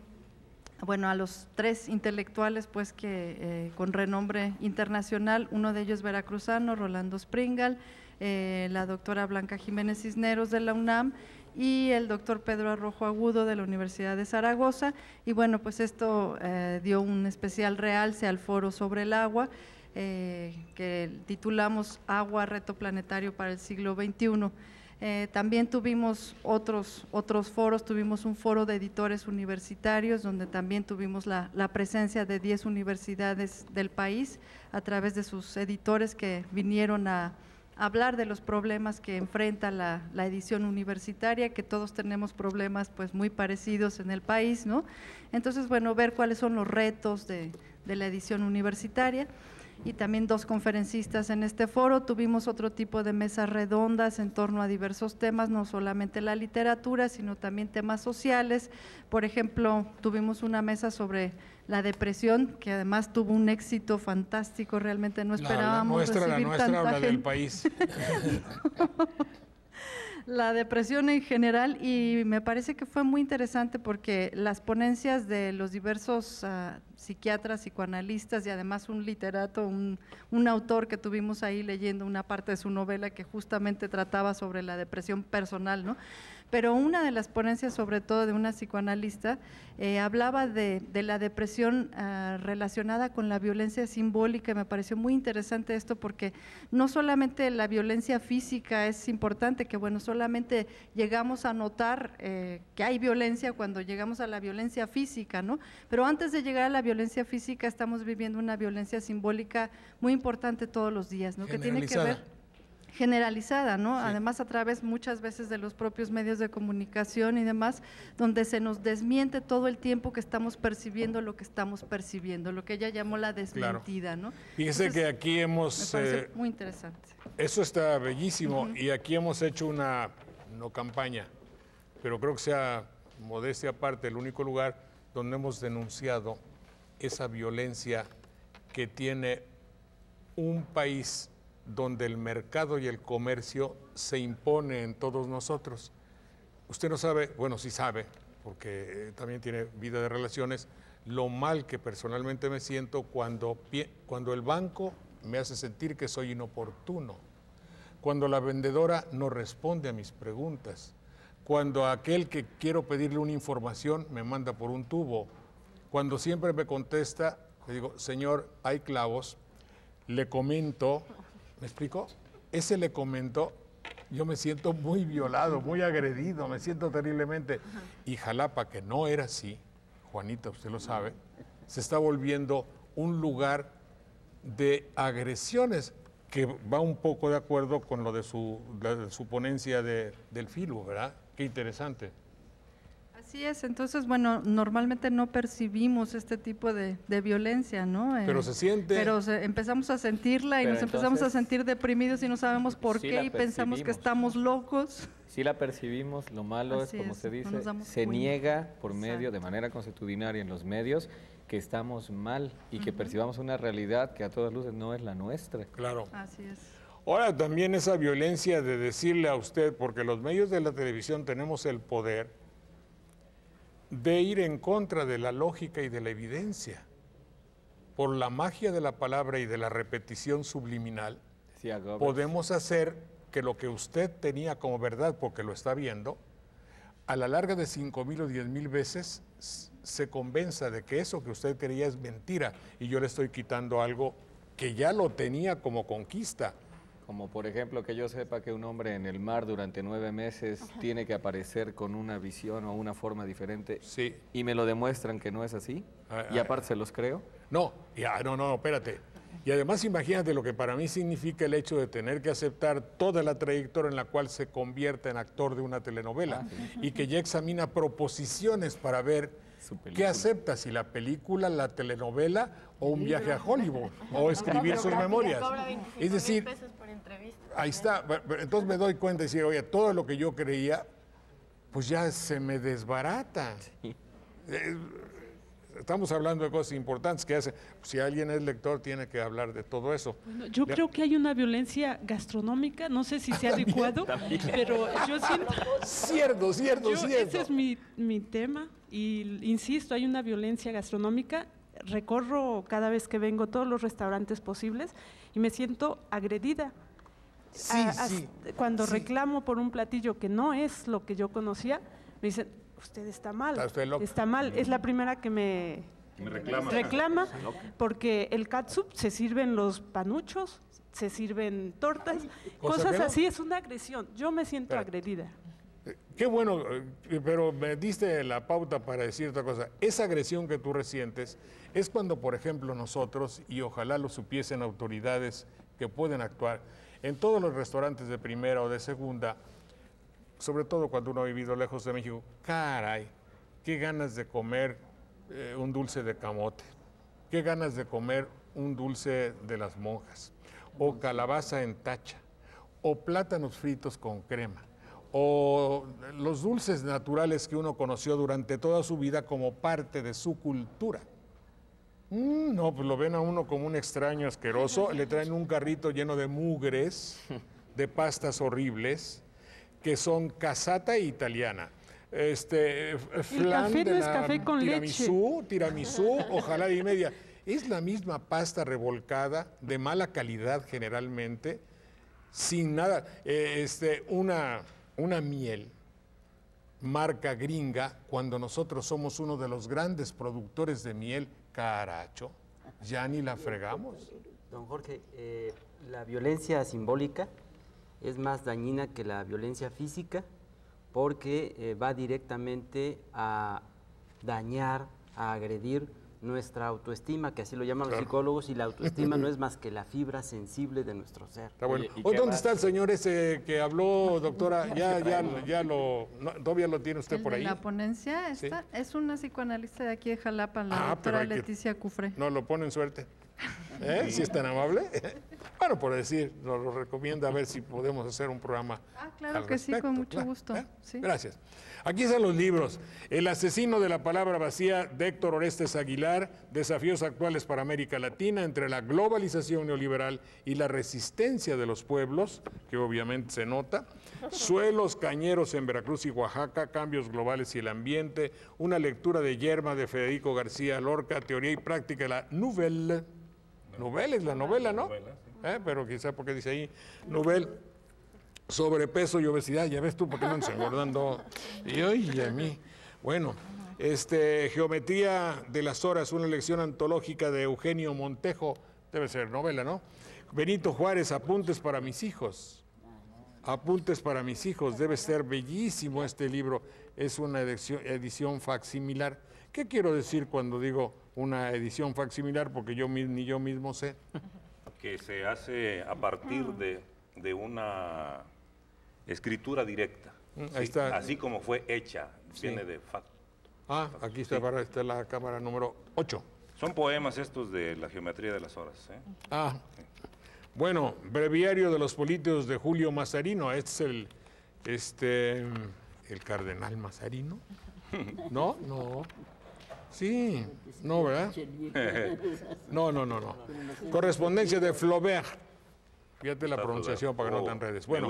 bueno, a los 3 intelectuales pues que con renombre internacional, uno de ellos veracruzano, Rolando Springal, la doctora Blanca Jiménez Cisneros de la UNAM y el doctor Pedro Arrojo Agudo de la Universidad de Zaragoza y bueno, pues esto dio un especial realce al foro sobre el agua que titulamos Agua, reto planetario para el siglo XXI. También tuvimos otros foros, tuvimos un foro de editores universitarios donde también tuvimos la presencia de 10 universidades del país a través de sus editores que vinieron a hablar de los problemas que enfrenta la edición universitaria, que todos tenemos problemas pues muy parecidos en el país, ¿no? Entonces, bueno, ver cuáles son los retos de la edición universitaria. Y también 2 conferencistas en este foro, tuvimos otro tipo de mesas redondas en torno a diversos temas, no solamente la literatura, sino también temas sociales. Por ejemplo, tuvimos una mesa sobre la depresión, que además tuvo un éxito fantástico, realmente no esperábamos recibir tanta gente. Del país. La depresión en general y me parece que fue muy interesante porque las ponencias de los diversos psiquiatras, psicoanalistas y además un literato, un autor que tuvimos ahí leyendo una parte de su novela que justamente trataba sobre la depresión personal, ¿no? Pero una de las ponencias, sobre todo de una psicoanalista, hablaba de la depresión relacionada con la violencia simbólica, y me pareció muy interesante esto porque no solamente la violencia física es importante, que bueno, solamente llegamos a notar que hay violencia cuando llegamos a la violencia física, ¿no? Pero antes de llegar a la violencia física estamos viviendo una violencia simbólica muy importante todos los días, ¿no? Que tiene que ver generalizada, ¿no? Sí. Además a través muchas veces de los propios medios de comunicación y demás, donde se nos desmiente todo el tiempo que estamos percibiendo lo que estamos percibiendo, lo que ella llamó la desmentida, ¿no? Fíjese que aquí hemos… Me parece muy interesante. Eso está bellísimo, y aquí hemos hecho una, no campaña, pero creo que sea, modestia aparte, el único lugar donde hemos denunciado esa violencia que tiene un país donde el mercado y el comercio se impone en todos nosotros. Usted no sabe, bueno, sí sabe, porque también tiene vida de relaciones, lo mal que personalmente me siento cuando el banco me hace sentir que soy inoportuno, cuando la vendedora no responde a mis preguntas, cuando aquel que quiero pedirle una información me manda por un tubo, cuando siempre me contesta, le digo, señor, hay clavos, le comento… ¿Me explico? Ese le comentó, yo me siento muy violado, muy agredido, me siento terriblemente. Y Jalapa, que no era así, Juanita, usted lo sabe, se está volviendo un lugar de agresiones que va un poco de acuerdo con lo de su ponencia del filo, ¿verdad? Qué interesante. Así es, entonces, bueno, normalmente no percibimos este tipo de violencia, ¿no? Pero se siente. Pero empezamos a sentirla y nos empezamos a sentir deprimidos y no sabemos por qué y pensamos que estamos locos. Sí la percibimos, lo malo es, como se dice, se niega por medio, de manera consuetudinaria en los medios, que estamos mal y que percibamos una realidad que a todas luces no es la nuestra. Claro. Así es. Ahora también esa violencia de decirle a usted, porque los medios de la televisión tenemos el poder de ir en contra de la lógica y de la evidencia. Por la magia de la palabra y de la repetición subliminal, podemos hacer que lo que usted tenía como verdad, porque lo está viendo, a la larga de 5,000 o 10,000 veces se convenza de que eso que usted creía es mentira y yo le estoy quitando algo que ya lo tenía como conquista. Como por ejemplo que yo sepa que un hombre en el mar durante 9 meses tiene que aparecer con una visión o una forma diferente, sí, y me lo demuestran que no es así, y aparte se los creo. No, no, espérate. Y además imagínate lo que para mí significa el hecho de tener que aceptar toda la trayectoria en la cual se convierte en actor de una telenovela y que ya examina proposiciones para ver qué acepta, si la película, la telenovela o un viaje a Hollywood o escribir sus memorias. Es decir, ahí está. Entonces me doy cuenta y decir, oye, todo lo que yo creía, pues ya se me desbarata. Sí. Estamos hablando de cosas importantes que hace. Si alguien es lector, tiene que hablar de todo eso. Bueno, yo creo que hay una violencia gastronómica, no sé si sea adecuado, pero yo siento… Cierto. Ese es mi tema, y insisto, hay una violencia gastronómica. Recorro cada vez que vengo todos los restaurantes posibles y me siento agredida. Sí. Cuando reclamo por un platillo que no es lo que yo conocía, me dicen, usted está mal, está mal. Es la primera que me reclama porque el catsup se sirven los panuchos, se sirven tortas, cosas así, es una agresión. Yo me siento agredida. Qué bueno, pero me diste la pauta para decir otra cosa. Esa agresión que tú resientes es cuando, por ejemplo, nosotros, y ojalá lo supiesen autoridades que pueden actuar, en todos los restaurantes de primera o de segunda, sobre todo cuando uno ha vivido lejos de México, caray, qué ganas de comer un dulce de camote, qué ganas de comer un dulce de las monjas, o calabaza en tacha, o plátanos fritos con crema, o los dulces naturales que uno conoció durante toda su vida como parte de su cultura. No, pues lo ven a uno como un extraño asqueroso, le traen un carrito lleno de mugres, de pastas horribles, que son casata italiana. flan café de no es la café con tiramisú, ojalá y media. Es la misma pasta revolcada, de mala calidad generalmente, sin nada. Una miel, marca gringa, cuando nosotros somos uno de los grandes productores de miel, caracho, ya ni la fregamos. Don Jorge, la violencia simbólica es más dañina que la violencia física porque va directamente a dañar, a agredir nuestra autoestima, que así lo llaman los psicólogos, y la autoestima no es más que la fibra sensible de nuestro ser. Está bueno. ¿Dónde está el señor ese que habló, doctora? ¿Todavía lo tiene usted por ahí? La ponencia esta ¿Sí? es una psicoanalista de aquí de Jalapa, la doctora Leticia Cufré. No lo pone en suerte. Si es tan amable. Bueno, por decir, nos lo recomienda a ver si podemos hacer un programa. Claro al que respecto, sí, con mucho claro. gusto. Sí. Gracias. Aquí están los libros. El asesino de la palabra vacía, de Héctor Orestes Aguilar, Desafíos actuales para América Latina, entre la globalización neoliberal y la resistencia de los pueblos, que obviamente se nota. Suelos cañeros en Veracruz y Oaxaca, cambios globales y el ambiente. Una lectura de Yerma de Federico García Lorca, teoría y práctica de la Nouvelle. Nouvelle es la novela, ¿no? Pero quizá porque dice ahí Nouvelle. Sobrepeso y obesidad, ya ves tú por qué no nos engordando. Y oye, a mí. Bueno, Geometría de las horas, una lección antológica de Eugenio Montejo, debe ser novela, ¿no? Benito Juárez, Apuntes para mis hijos. Apuntes para mis hijos, debe ser bellísimo este libro, es una edición facsimilar. ¿Qué quiero decir cuando digo una edición facsimilar? Porque ni yo mismo sé. Que se hace a partir de una escritura directa. Ahí está. Así como fue hecha, viene de facto. Aquí está, está la cámara número 8. Son poemas estos de la geometría de las horas. Bueno, Breviario de los políticos de Julio Mazarino. Este es el cardenal Mazarino. ¿No? Sí, no, ¿verdad? No. Correspondencia de Flaubert. Fíjate la pronunciación para que no te enredes. Bueno,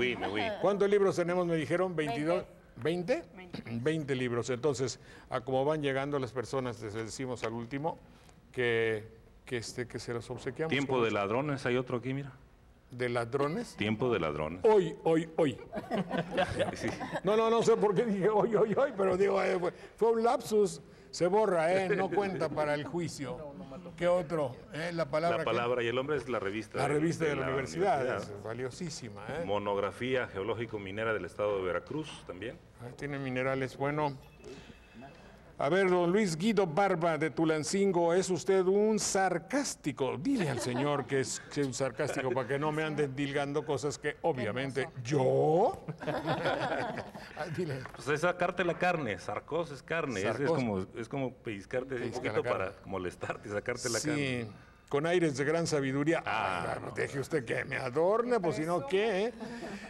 ¿cuántos libros tenemos? Me dijeron 22. ¿20? 20 libros. Entonces, a como van llegando las personas, les decimos al último que se los obsequiamos. Tiempo de ladrones, hay otro aquí, mira. ¿De ladrones? Tiempo de ladrones. Hoy. Sí. No sé por qué dije hoy, pero digo, fue un lapsus. Se borra, no cuenta para el juicio. ¿Qué otro? La palabra y el hombre es la revista. La revista de la universidad, es valiosísima. Monografía geológico-minera del estado de Veracruz también. Ahí tiene minerales, bueno. A ver, don Luis Guido Barba de Tulancingo, es usted un sarcástico. Dile al señor que es un sarcástico para que no me anden dilgando cosas que obviamente yo. Dile. Pues es sacarte la carne, sarcos es carne, es como pellizcarte un poquito para molestarte, sacarte la carne. Sí, con aires de gran sabiduría. Deje usted que me adorne, pues si no, ¿qué?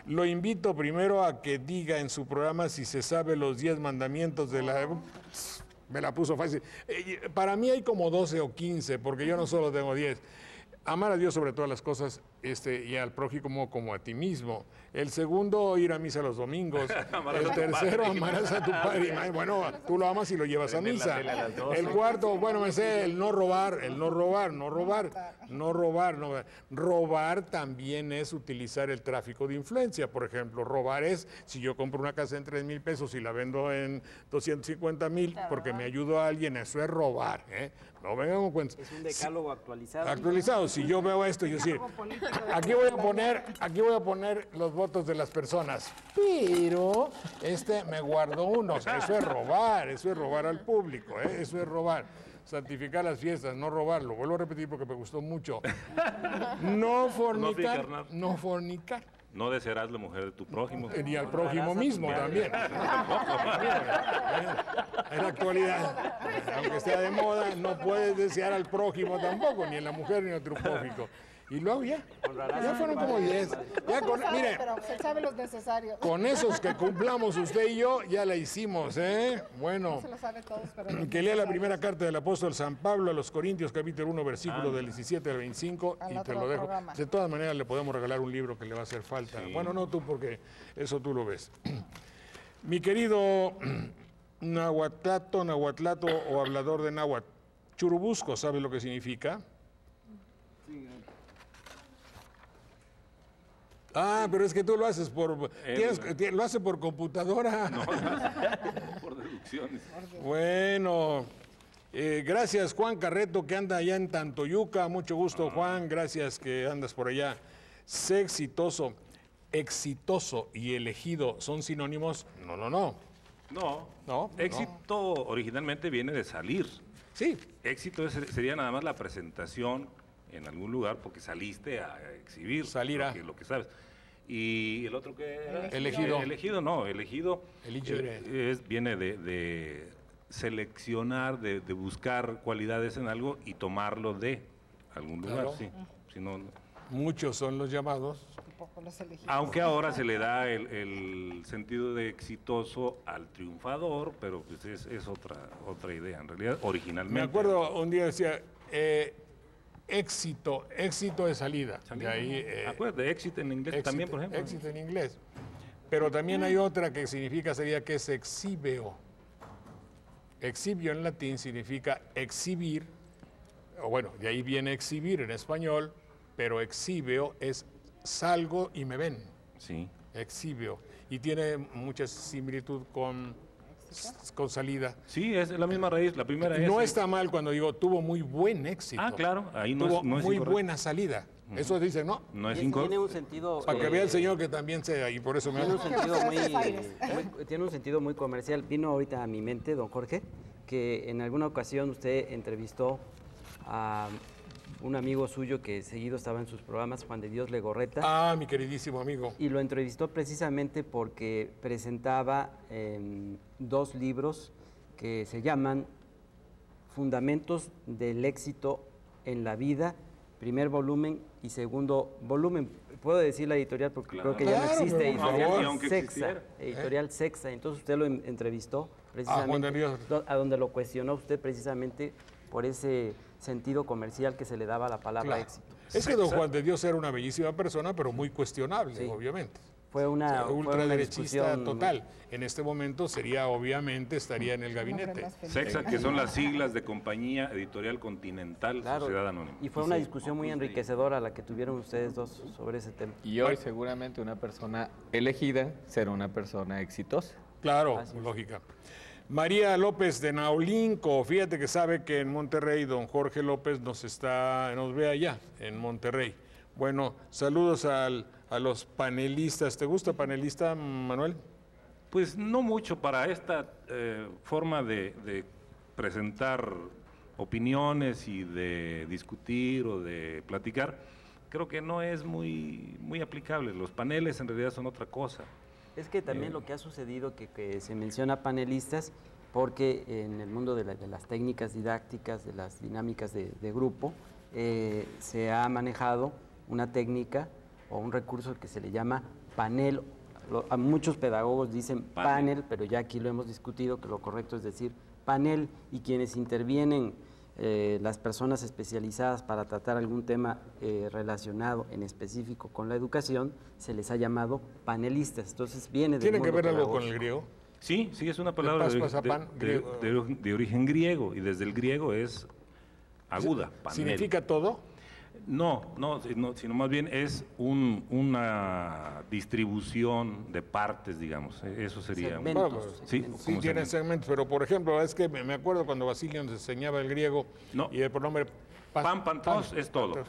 Lo invito primero a que diga en su programa si se sabe los 10 mandamientos de la... Me la puso fácil. Para mí hay como 12 o 15, porque yo no solo tengo 10. Amar a Dios sobre todas las cosas y al prójimo como a ti mismo. El segundo, ir a misa los domingos. El tercero, amarás a tu padre y madre. Bueno, tú lo amas y lo llevas a misa. El cuarto, me sé, el no robar. Robar también es utilizar el tráfico de influencia. Por ejemplo, robar es, si yo compro una casa en 3,000 pesos y la vendo en 250,000 porque me ayudo a alguien, eso es robar. No vengan con cuentos. Es un decálogo actualizado. Actualizado. Si yo veo esto, yo sí. Aquí voy a poner los votos de las personas. Pero me guardo uno. O sea, eso es robar al público, eso es robar. Santificar las fiestas, no robarlo. Vuelvo a repetir porque me gustó mucho. No fornicar. No fornicar. No desearás la mujer de tu prójimo. Ni al prójimo mismo también. En la actualidad, aunque esté de moda, no puedes desear al prójimo tampoco, ni a la mujer ni a tu prójimo. Y luego ya fueron como 10. Mire, pero se sabe los necesarios. Con esos que cumplamos usted y yo, ya la hicimos, Bueno, no se lo sabe todos, pero que lea la primera carta del apóstol San Pablo a los Corintios, capítulo 1, versículo del 17 al 25, y te lo dejo. Programa. De todas maneras, le podemos regalar un libro que le va a hacer falta. Sí. Bueno, no tú, porque eso tú lo ves. Mi querido nahuatlato o hablador de náhuatl. Churubusco, ¿sabe lo que significa? Ah, pero es que tú lo haces lo haces por computadora. No, por deducciones. Bueno, gracias Juan Carreto, que anda allá en Tantoyuca. Mucho gusto, Juan, gracias que andas por allá. Sé exitoso. Exitoso y elegido son sinónimos. No. Éxito originalmente viene de salir. Sí. Éxito sería nada más la presentación en algún lugar porque saliste a exhibir lo que sabes. Y el otro que era elegido. Elegido viene de seleccionar, de buscar cualidades en algo y tomarlo de algún lugar. Claro. Sí. Si no, muchos son los llamados. Aunque ahora se le da el sentido de exitoso al triunfador, pero pues es otra idea, en realidad, originalmente. Me acuerdo un día decía, éxito de salida. De ahí, de éxito en inglés también, por ejemplo. Éxito en inglés. Pero también hay otra que sería que es exhibeo. Exhibio en latín significa exhibir, o bueno, de ahí viene exhibir en español, pero exhibeo es salgo y me ven. Sí. Exhibio. Y tiene mucha similitud con salida. Sí, es la misma raíz. La primera es... No está mal cuando digo tuvo muy buen éxito. Ah, claro. Ahí tuvo no es muy incorrecto. buena salida. Eso dice, ¿no? No es Tiene incorrecto. un sentido... Para que vea el señor que también sea, y por eso me... Tiene un sentido muy comercial. Vino ahorita a mi mente, don Jorge, que en alguna ocasión usted entrevistó a un amigo suyo que seguido estaba en sus programas, Juan de Dios Legorreta. Ah, mi queridísimo amigo. Y lo entrevistó precisamente porque presentaba 2 libros que se llaman Fundamentos del éxito en la vida, primer volumen y segundo volumen. Puedo decir la editorial porque creo que ya no existe, editorial Sexa. Entonces usted lo entrevistó precisamente a donde lo cuestionó usted precisamente por ese sentido comercial que se le daba a la palabra éxito. Es que don Juan de Dios era una bellísima persona, pero muy cuestionable, obviamente. Fue una ultraderechista total. En este momento estaría en el gabinete. Sexa, que son las siglas de Compañía Editorial Continental, Sociedad Anónima. Y fue una discusión muy enriquecedora la que tuvieron ustedes dos sobre ese tema. Y hoy seguramente una persona elegida será una persona exitosa. Claro, lógica. María López de Naulinco, fíjate que sabe que en Monterrey don Jorge López nos ve allá, en Monterrey. Bueno, saludos a los panelistas. ¿Te gusta panelista, Manuel? Pues no mucho para esta forma de presentar opiniones y de discutir o de platicar. Creo que no es muy aplicable. Los paneles en realidad son otra cosa. Es que también lo que ha sucedido, que se menciona panelistas, porque en el mundo de las técnicas didácticas, de las dinámicas de grupo, se ha manejado una técnica o un recurso que se le llama panel. A muchos pedagogos dicen panel, pero ya aquí lo hemos discutido, que lo correcto es decir panel, y quienes intervienen, las personas especializadas para tratar algún tema relacionado en específico con la educación, se les ha llamado panelistas. Entonces viene ¿Tiene que ver algo con el griego? Sí, es una palabra de origen griego, y desde el griego es aguda. Panel. ¿Significa todo? No, sino más bien es una distribución de partes, digamos. Eso sería. Segmentos. Sí, tiene segmentos, pero por ejemplo, es que me acuerdo cuando Basilio nos enseñaba el griego y el pronombre pantos es todo.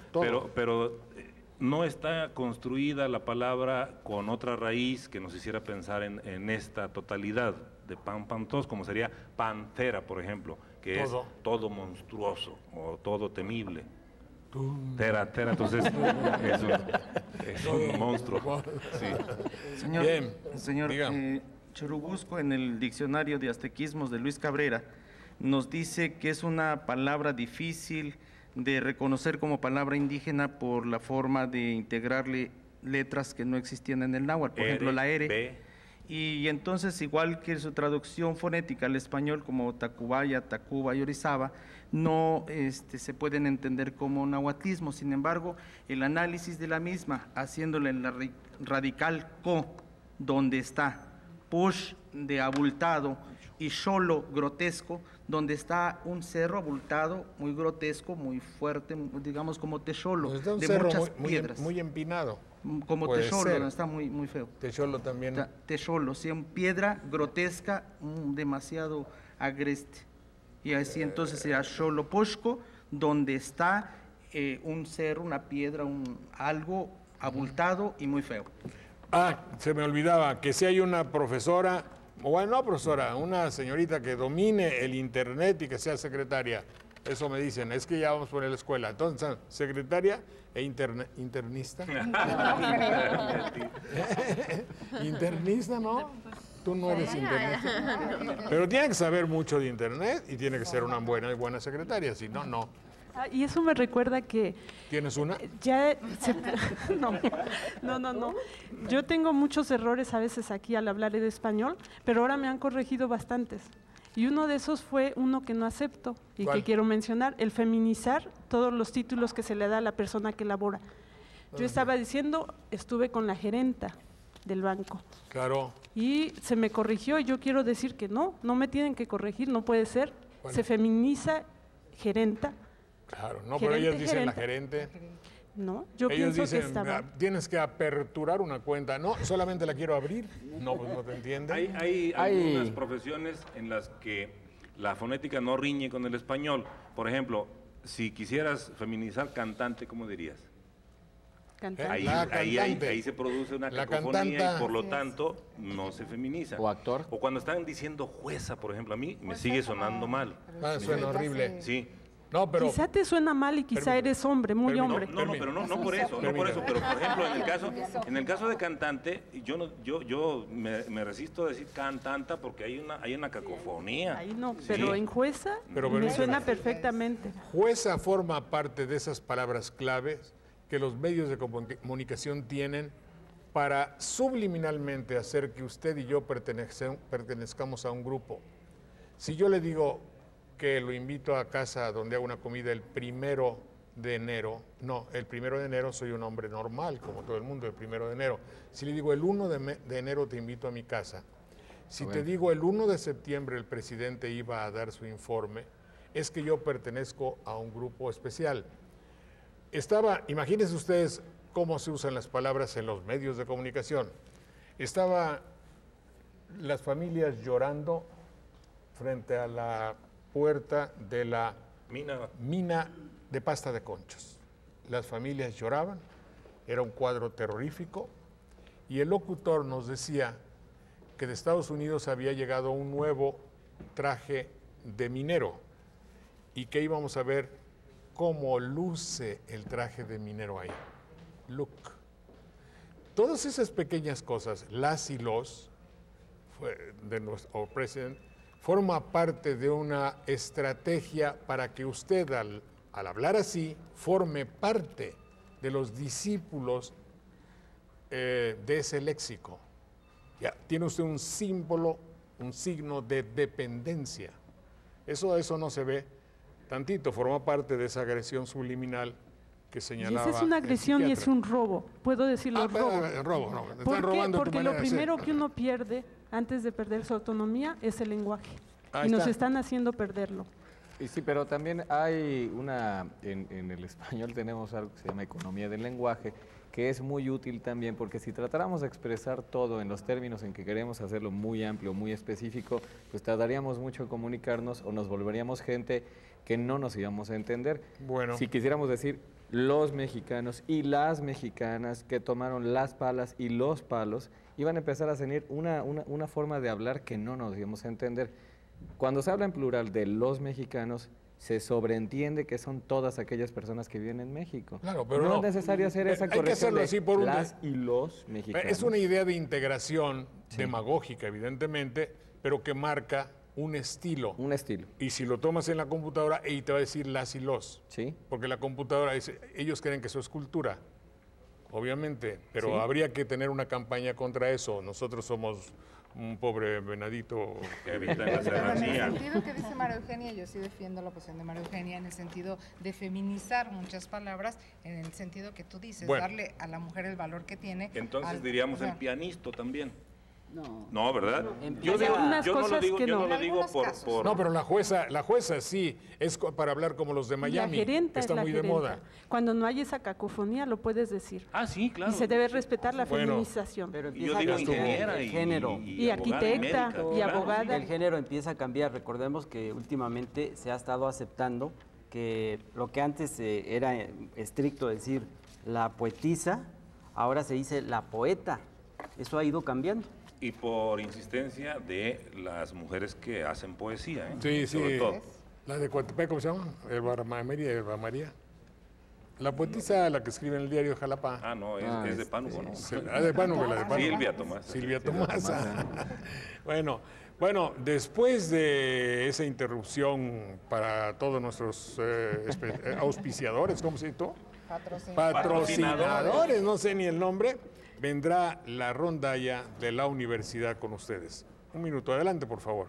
Pero no está construida la palabra con otra raíz que nos hiciera pensar en esta totalidad de pantos, como sería pantera, por ejemplo, que es todo monstruoso o todo temible. Tera, entonces es un monstruo. Sí. Señor Churubusco, en el diccionario de aztequismos de Luis Cabrera, nos dice que es una palabra difícil de reconocer como palabra indígena por la forma de integrarle letras que no existían en el náhuatl, por ejemplo la R. Y entonces, igual que su traducción fonética al español como Tacubaya, Tacuba y Orizaba, no se pueden entender como nahuatlismo. Sin embargo, el análisis de la misma, haciéndole en la radical co, donde está, posh de abultado y xolo grotesco, donde está un cerro abultado, muy grotesco, muy fuerte, digamos como texolo, Pues está un de cerro muchas muy piedras. muy empinado. Como Puede texolo, ser. ¿no? Está muy, muy feo. Texolo también. Texolo, sí, piedra grotesca, demasiado agreste. Y así entonces sería xolopoxco, donde está un cerro, una piedra, algo abultado y muy feo. Ah, se me olvidaba que si hay una profesora, o bueno, no profesora, una señorita que domine el internet y que sea secretaria. Eso me dicen, es que ya vamos por la escuela. Entonces, secretaria e internista. Internista, ¿no? Tú no eres internista. Pero tiene que saber mucho de internet y tiene que ser una buena secretaria, si no, no. Y eso me recuerda que ¿Tienes una? ya no. Yo tengo muchos errores a veces aquí al hablar de español, pero ahora me han corregido bastantes. Y uno de esos fue uno que no acepto y ¿Cuál? que quiero mencionar, el feminizar todos los títulos que se le da a la persona que labora. Yo estaba diciendo, estuve con la gerenta del banco. Claro. Y se me corrigió y yo quiero decir que no me tienen que corregir, no puede ser. ¿Cuál? Se feminiza gerenta. Claro, no, pero ellos dicen la gerente. No, yo Ellos pienso dicen, que estaba. tienes que aperturar una cuenta. No, solamente la quiero abrir. No, pues no te entienden. Hay algunas profesiones en las que la fonética no riñe con el español. Por ejemplo, si quisieras feminizar cantante, ¿cómo dirías? Cantante. Ahí se produce una La cacofonía cantanta. y por lo tanto no se feminiza. O actor. O cuando están diciendo jueza, por ejemplo, a mí me sigue sonando mal. Ah, suena horrible. Sí. No, pero Quizá te suena mal y quizá eres hombre, muy Permíteme. hombre. No, pero no por eso, no por eso. Pero por ejemplo, en el caso de cantante, yo me resisto a decir cantanta porque hay una cacofonía. Ahí no, Sí. pero en jueza Pero me permíteme. suena perfectamente. jueza forma parte de esas palabras claves que los medios de comunicación tienen para subliminalmente hacer que usted y yo pertenezcamos a un grupo. Si yo le digo que lo invito a casa donde hago una comida el 1 de enero, no, el 1 de enero soy un hombre normal, como todo el mundo, el 1 de enero. Si le digo el 1 de enero te invito a mi casa, si te digo el 1 de septiembre el presidente iba a dar su informe, es que yo pertenezco a un grupo especial. Imagínense ustedes cómo se usan las palabras en los medios de comunicación. Estaban las familias llorando frente a la puerta de la mina de pasta de conchos. Las familias lloraban, era un cuadro terrorífico, y el locutor nos decía que de Estados Unidos había llegado un nuevo traje de minero y que íbamos a ver cómo luce el traje de minero ahí. Look. Todas esas pequeñas cosas, las y los, de nuestro presidente, forma parte de una estrategia para que usted, al hablar así, forme parte de los discípulos de ese léxico. Ya, tiene usted un símbolo, un signo de dependencia. Eso no se ve tantito, forma parte de esa agresión subliminal que Y señalaba. esa es una agresión y es un robo. Puedo decirlo robo. Robo, no. Están ¿Por qué? robando tu Porque manera lo de ser. primero que uno pierde antes de perder su autonomía es el lenguaje. Ahí Y nos está. están haciendo perderlo. Y sí, pero también hay en el español tenemos algo que se llama economía del lenguaje, que es muy útil también, porque si tratáramos de expresar todo en los términos en que queremos hacerlo muy amplio, muy específico, pues tardaríamos mucho en comunicarnos o nos volveríamos gente que no nos íbamos a entender. Bueno. Si quisiéramos decir los mexicanos y las mexicanas que tomaron las palas y los palos, iban a empezar a tener una forma de hablar que no nos íbamos a entender. Cuando se habla en plural de los mexicanos, se sobreentiende que son todas aquellas personas que viven en México. Claro, pero no no. es necesario hacer esa Hay que corrección hacerlo de así por las y los mexicanos. Es una idea de integración demagógica, evidentemente, pero que marca un estilo. Un estilo. Y si lo tomas en la computadora, y te va a decir las y los. Sí. Porque la computadora, ellos creen que eso es cultura, obviamente, pero Sí. habría que tener una campaña contra eso. Nosotros somos un pobre venadito Que habita en la En el serranía. sentido que dice María Eugenia, yo sí defiendo la posición de María Eugenia en el sentido de feminizar muchas palabras, en el sentido que tú dices, Bueno. darle a la mujer el valor que tiene. Entonces al- diríamos o sea, el pianista también. No, ¿verdad? Yo no lo digo por... No, pero la jueza sí, es para hablar como los de Miami, que está muy de moda. Cuando no hay esa cacofonía, lo puedes decir. Ah, sí, claro. Y se debe respetar la feminización. Pero Yo digo ingeniera el género. Y arquitecta, y abogada. El género empieza a cambiar. Recordemos que últimamente se ha estado aceptando que lo que antes era estricto decir la poetisa, ahora se dice la poeta. Eso ha ido cambiando. Y por insistencia de las mujeres que hacen poesía, ¿eh? Sí, sobre todo. La de Coatepec, ¿cómo se llama? Elba María. La poetisa, la que escribe en el diario de Jalapa. Ah, no, es de Pánuco, ¿no? De Pánuco, la de Pánuco. Silvia Tomás. Silvia Tomás. Bueno, después de esa interrupción para todos nuestros auspiciadores, ¿cómo se dice? Patrocinadores, no sé ni el nombre. Vendrá la rondalla de la universidad con ustedes. Un minuto, adelante, por favor.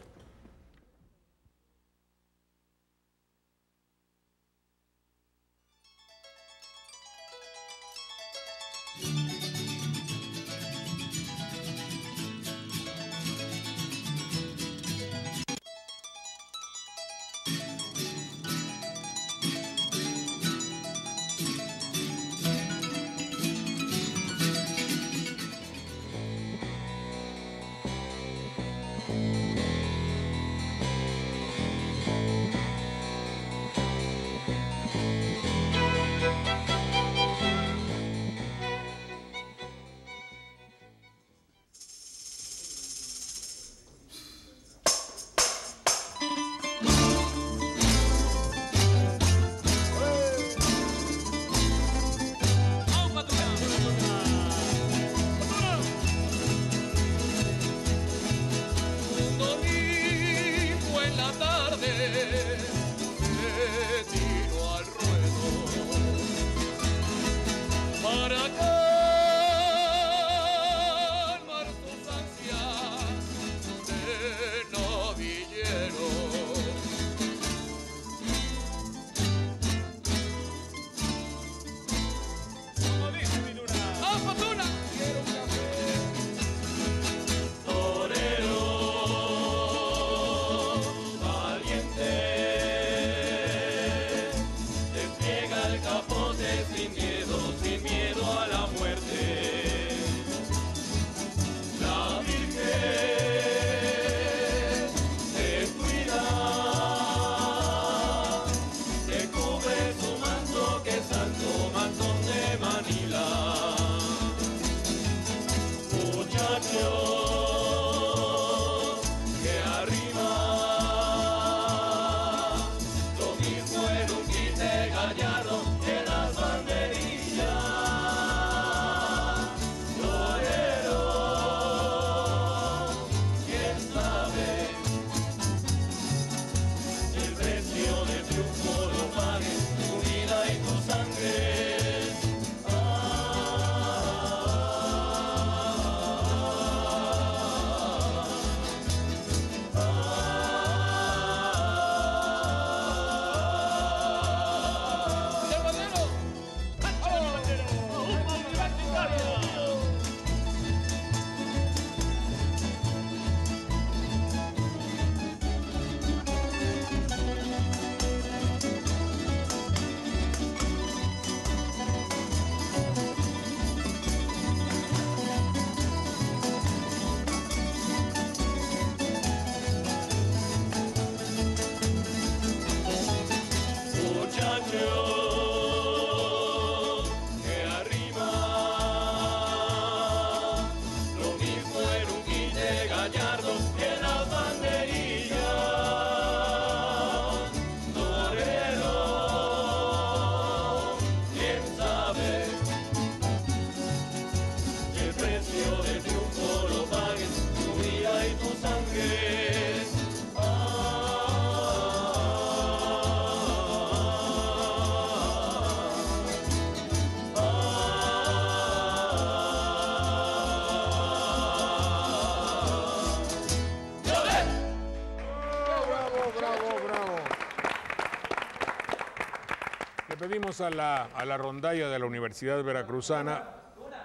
Pedimos a la rondalla de la Universidad Veracruzana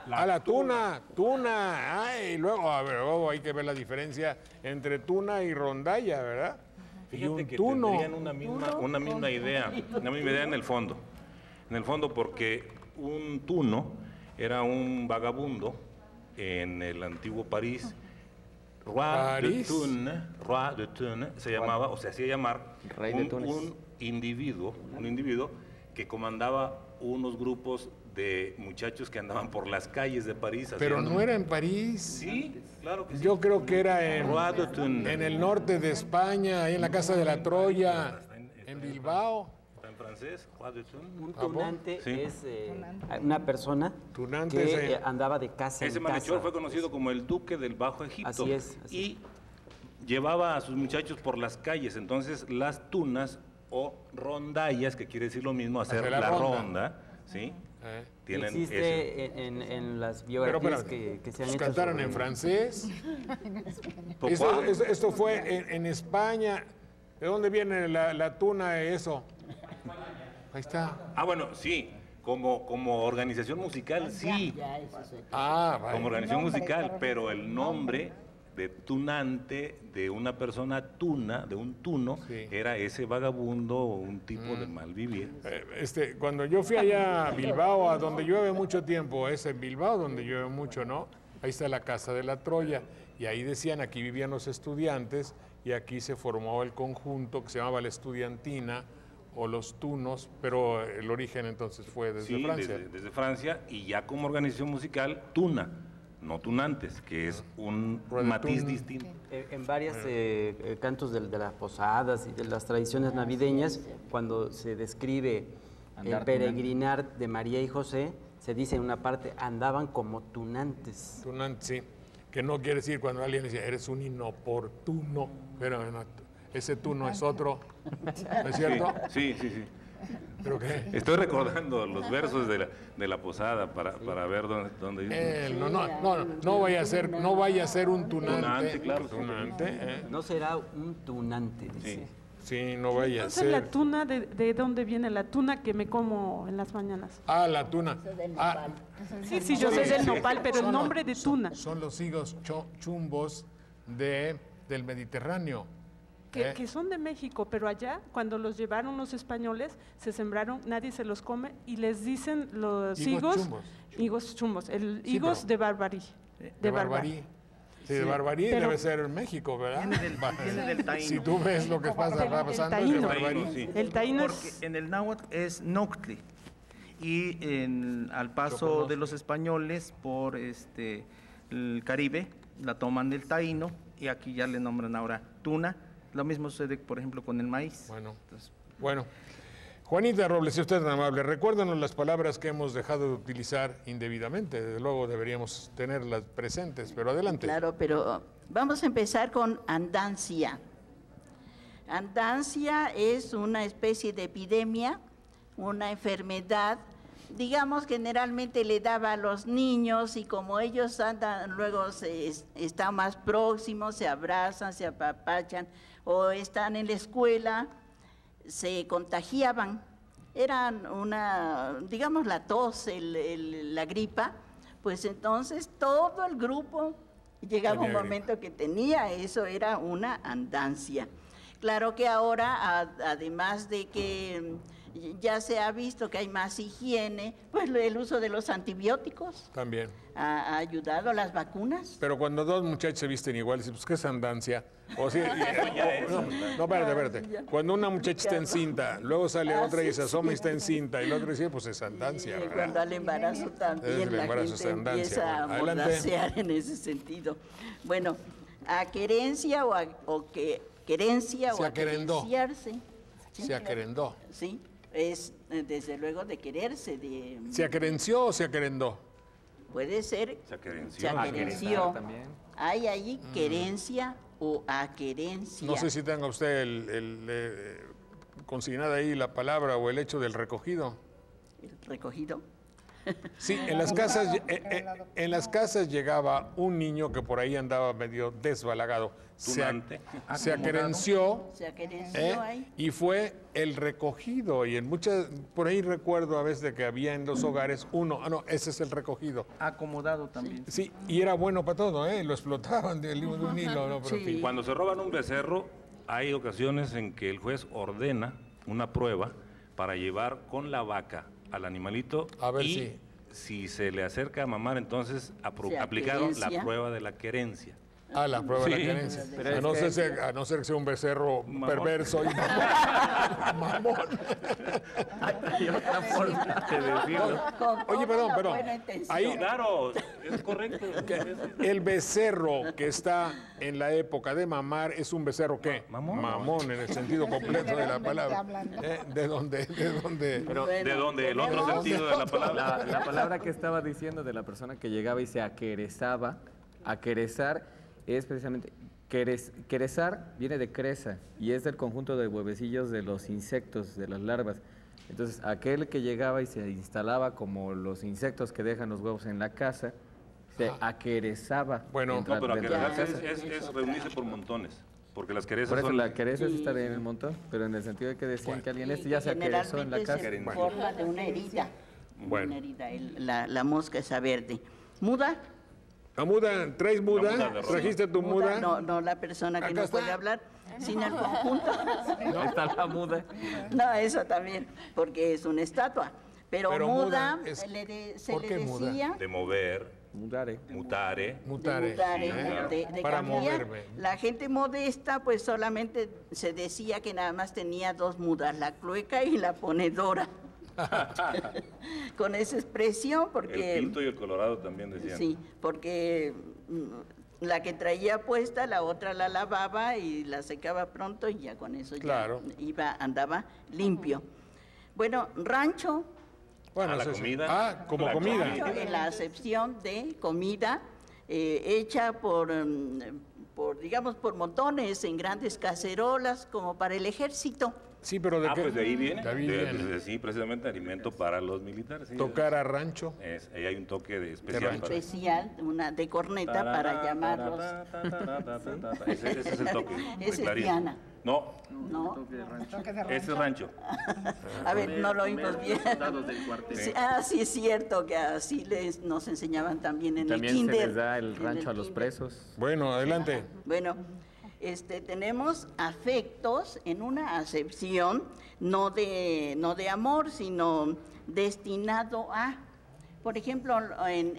La tuna. Ay, luego, a ver, luego hay que ver la diferencia entre tuna y rondalla, ¿verdad? Fíjate que tendrían una misma idea en el fondo. En el fondo, porque un tuno era un vagabundo en el antiguo París. Roi de Thun se llamaba, o se hacía llamar un individuo que comandaba unos grupos de muchachos que andaban por las calles de París. Pero no era en París. Sí, claro que sí. Yo creo que era en el norte de España, ahí en la Casa de la Troya, en Bilbao. ¿Está en francés? Roi de Thun. Un tunante es una persona que andaba de casa en Ese casa. malhechor fue conocido como el duque del Bajo Egipto. Así es. Y llevaba a sus muchachos por las calles. Entonces, las tunas o rondallas, que quiere decir lo mismo, hacer la ronda, ¿sí? Tienen existe en las biografías que se han hecho. ¿Cantaron en francés? Esto fue en España. ¿De dónde viene la tuna eso? Ahí está. Ah, bueno, sí. Como organización musical, sí. Vale. Como organización musical, pero el nombre de tunante, de una persona tuna, de un tuno, era ese vagabundo, un tipo de mal vivir. Cuando yo fui allá a Bilbao, a donde llueve mucho tiempo, es en Bilbao donde llueve mucho, ¿no? Ahí está la Casa de la Troya, y ahí decían, aquí vivían los estudiantes, y aquí se formó el conjunto que se llamaba la Estudiantina, o los tunos, pero el origen entonces fue desde Francia. Desde Francia, y ya como organización musical, tuna. No tunantes, que es un matiz distinto. En varios cantos de las posadas y de las tradiciones navideñas, cuando se describe el peregrinar de María y José, se dice en una parte, andaban como tunantes. Tunantes, sí. Que no quiere decir cuando alguien dice, eres un inoportuno, pero no, ese tuno es otro, ¿no es cierto? Sí. ¿Pero qué? Estoy recordando los versos de la posada para ver dónde dice. No vaya a ser un tunante. Tunante, claro. Tunante, No será un tunante, dice. Sí, no vaya a ser. Entonces, la tuna, ¿de dónde viene la tuna que me como en las mañanas? La tuna. Sí, yo sé del nopal, pero el nombre de tuna. Son los higos chumbos del Mediterráneo. Que son de México, pero allá, cuando los llevaron los españoles, se sembraron, nadie se los come, y les dicen los higos chumbos, higos de Barbarí. De Barbarí. Sí, de Barbarí debe ser en México, ¿verdad? Viene del taíno. Si tú ves lo que va pasando es de Barbarí. El taíno porque en el náhuatl es Noctli, y al paso de los españoles por el Caribe, la toman del taíno, y aquí ya le nombran ahora tuna. Lo mismo sucede, por ejemplo, con el maíz. Bueno. Juanita Robles, si usted es tan amable, recuérdanos las palabras que hemos dejado de utilizar indebidamente. Desde luego deberíamos tenerlas presentes, pero adelante. Claro, pero vamos a empezar con andancia. Andancia es una especie de epidemia, una enfermedad, digamos, generalmente le daba a los niños, y como ellos andan, luego están más próximos, se abrazan, se apapachan, o están en la escuela, se contagiaban. Eran digamos, la tos, la gripa, pues entonces todo el grupo llegaba un momento que tenía, eso era una andancia. Claro que ahora, además de que ya se ha visto que hay más higiene, pues el uso de los antibióticos también ha ayudado, a las vacunas. Pero cuando dos muchachos se visten iguales, pues ¿qué es andancia? Espérate. Cuando una muchacha está encinta, luego sale otra y se asoma y está encinta, y la otra dice, pues es andancia, ¿verdad? Cuando al embarazo también la gente empieza a mordacear en ese sentido. Bueno, a querencia o querenciarse. Se aquerendó. Sí, es desde luego de quererse. ¿Se aquerenció o se aquerendó? Puede ser. Se aquerenció. Se aquerenció. Hay allí querencia o aquerencia. No sé si tenga usted consignada ahí la palabra o el hecho del recogido. ¿El recogido? Sí, en las casas llegaba un niño que por ahí andaba medio desbalagado. Se aquerenció ahí. y fue el recogido. Y en muchas, por ahí recuerdo a veces de que había en los hogares uno, ese es el recogido. Acomodado también. Sí, y era bueno para todo, lo explotaban de un hilo. ¿No? Pero, Sí. Cuando se roban un becerro, hay ocasiones en que el juez ordena una prueba para llevar con la vaca al animalito A ver y si se le acerca a mamar, entonces aplicaron la prueba de la querencia. La prueba de la Sí. querencia. Pero A no ser que sea un becerro perverso y mamón. Hay otra forma de decirlo. Oye, perdón. Ahí, Claro, es correcto. el becerro que está en la época de mamar es un becerro ¿qué? Mamón en el sentido completo de la palabra. ¿De dónde? Pero ¿De dónde? El otro sentido de la palabra. la palabra que estaba diciendo de la persona que llegaba y se aquerezaba, aquerezar es precisamente, querezar viene de creza y es del conjunto de huevecillos de los insectos, de las larvas. Entonces, aquel que llegaba y se instalaba como los insectos que dejan los huevos en la casa, se aquerezaba. Bueno, No, pero dentro de la aquerezarse casa. es reunirse por montones. Porque las querezas Por eso son... la quereza sí está bien en el montón, pero en el sentido de que decían que alguien ya se aquerezó en la casa. Generalmente se forma de una herida. Bueno. Una herida, la mosca esa verde. ¿Muda? ¿La muda? ¿Traes muda? muda de rosa. ¿Trajiste tu muda? No, la persona que Acá no está. puede hablar, sino el conjunto. Ahí está la muda. No, eso también, porque es una estatua. Pero muda, muda es- se ¿por le qué muda? decía... De mover, Mudare. mutare. Mutare. de Para cambiar. moverme. La gente modesta, pues solamente se decía que nada más tenía dos mudas, la clueca y la ponedora. Con esa expresión, porque... El pinto y el colorado también decían. Sí, porque la que traía puesta, la otra la lavaba y la secaba pronto y ya con eso Claro. ya andaba limpio. Bueno, rancho, Bueno, la eso sí. comida. Como La comida. comida. en la acepción de comida hecha digamos, por montones, en grandes cacerolas, como para el ejército. Sí, pero de qué? Pues de ahí viene. De ahí viene. Sí, precisamente alimento para los militares. Sí. Tocar a rancho. Ahí hay un toque de especial. rancho. para- Especial, una de corneta para llamarlos. Ese es el toque. Ese es clarito. Diana. No, ¿No? ese es rancho. A ver, no lo oímos bien. Sí, sí es cierto que así nos enseñaban también en También el kinder. se les da el En rancho a los kinder. presos. Bueno, adelante. Bueno, tenemos afectos en una acepción no de amor, sino destinado a. Por ejemplo, en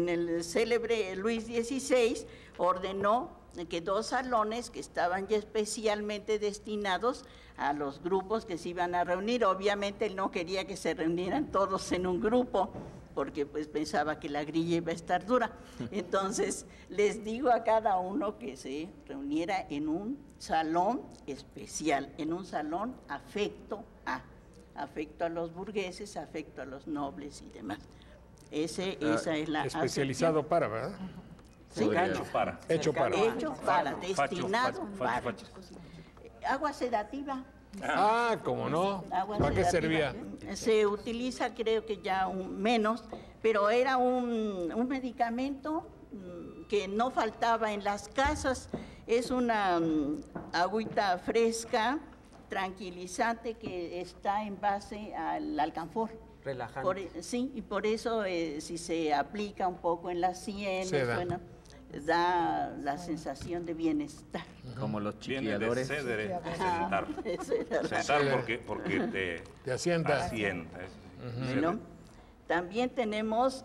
el célebre Luis XVI ordenó que 2 salones que estaban ya especialmente destinados a los grupos que se iban a reunir. Obviamente él no quería que se reunieran todos en un grupo, porque pues pensaba que la grilla iba a estar dura. Entonces les digo a cada uno que se reuniera en un salón especial, en un salón afecto a los burgueses, afecto a los nobles y demás. Esa es la Especializado acepción. para, ¿verdad? Sí, Hecho para. Hecho para. hecho para, destinado facho, para. facho. Agua sedativa. ¿Cómo no? Agua ¿Para qué sedativa. servía? Se utiliza, creo que ya menos, pero era un medicamento que no faltaba en las casas. Es una agüita fresca, tranquilizante, que está en base al alcanfor. Relajante. Sí, y por eso si se aplica un poco en las sienes, Seda. bueno, da la sensación de bienestar. Como los Viene de chiquilladores. cedere, Ah, sentar. esa era la- Sentar porque Te asienta. asienta. Bueno, también tenemos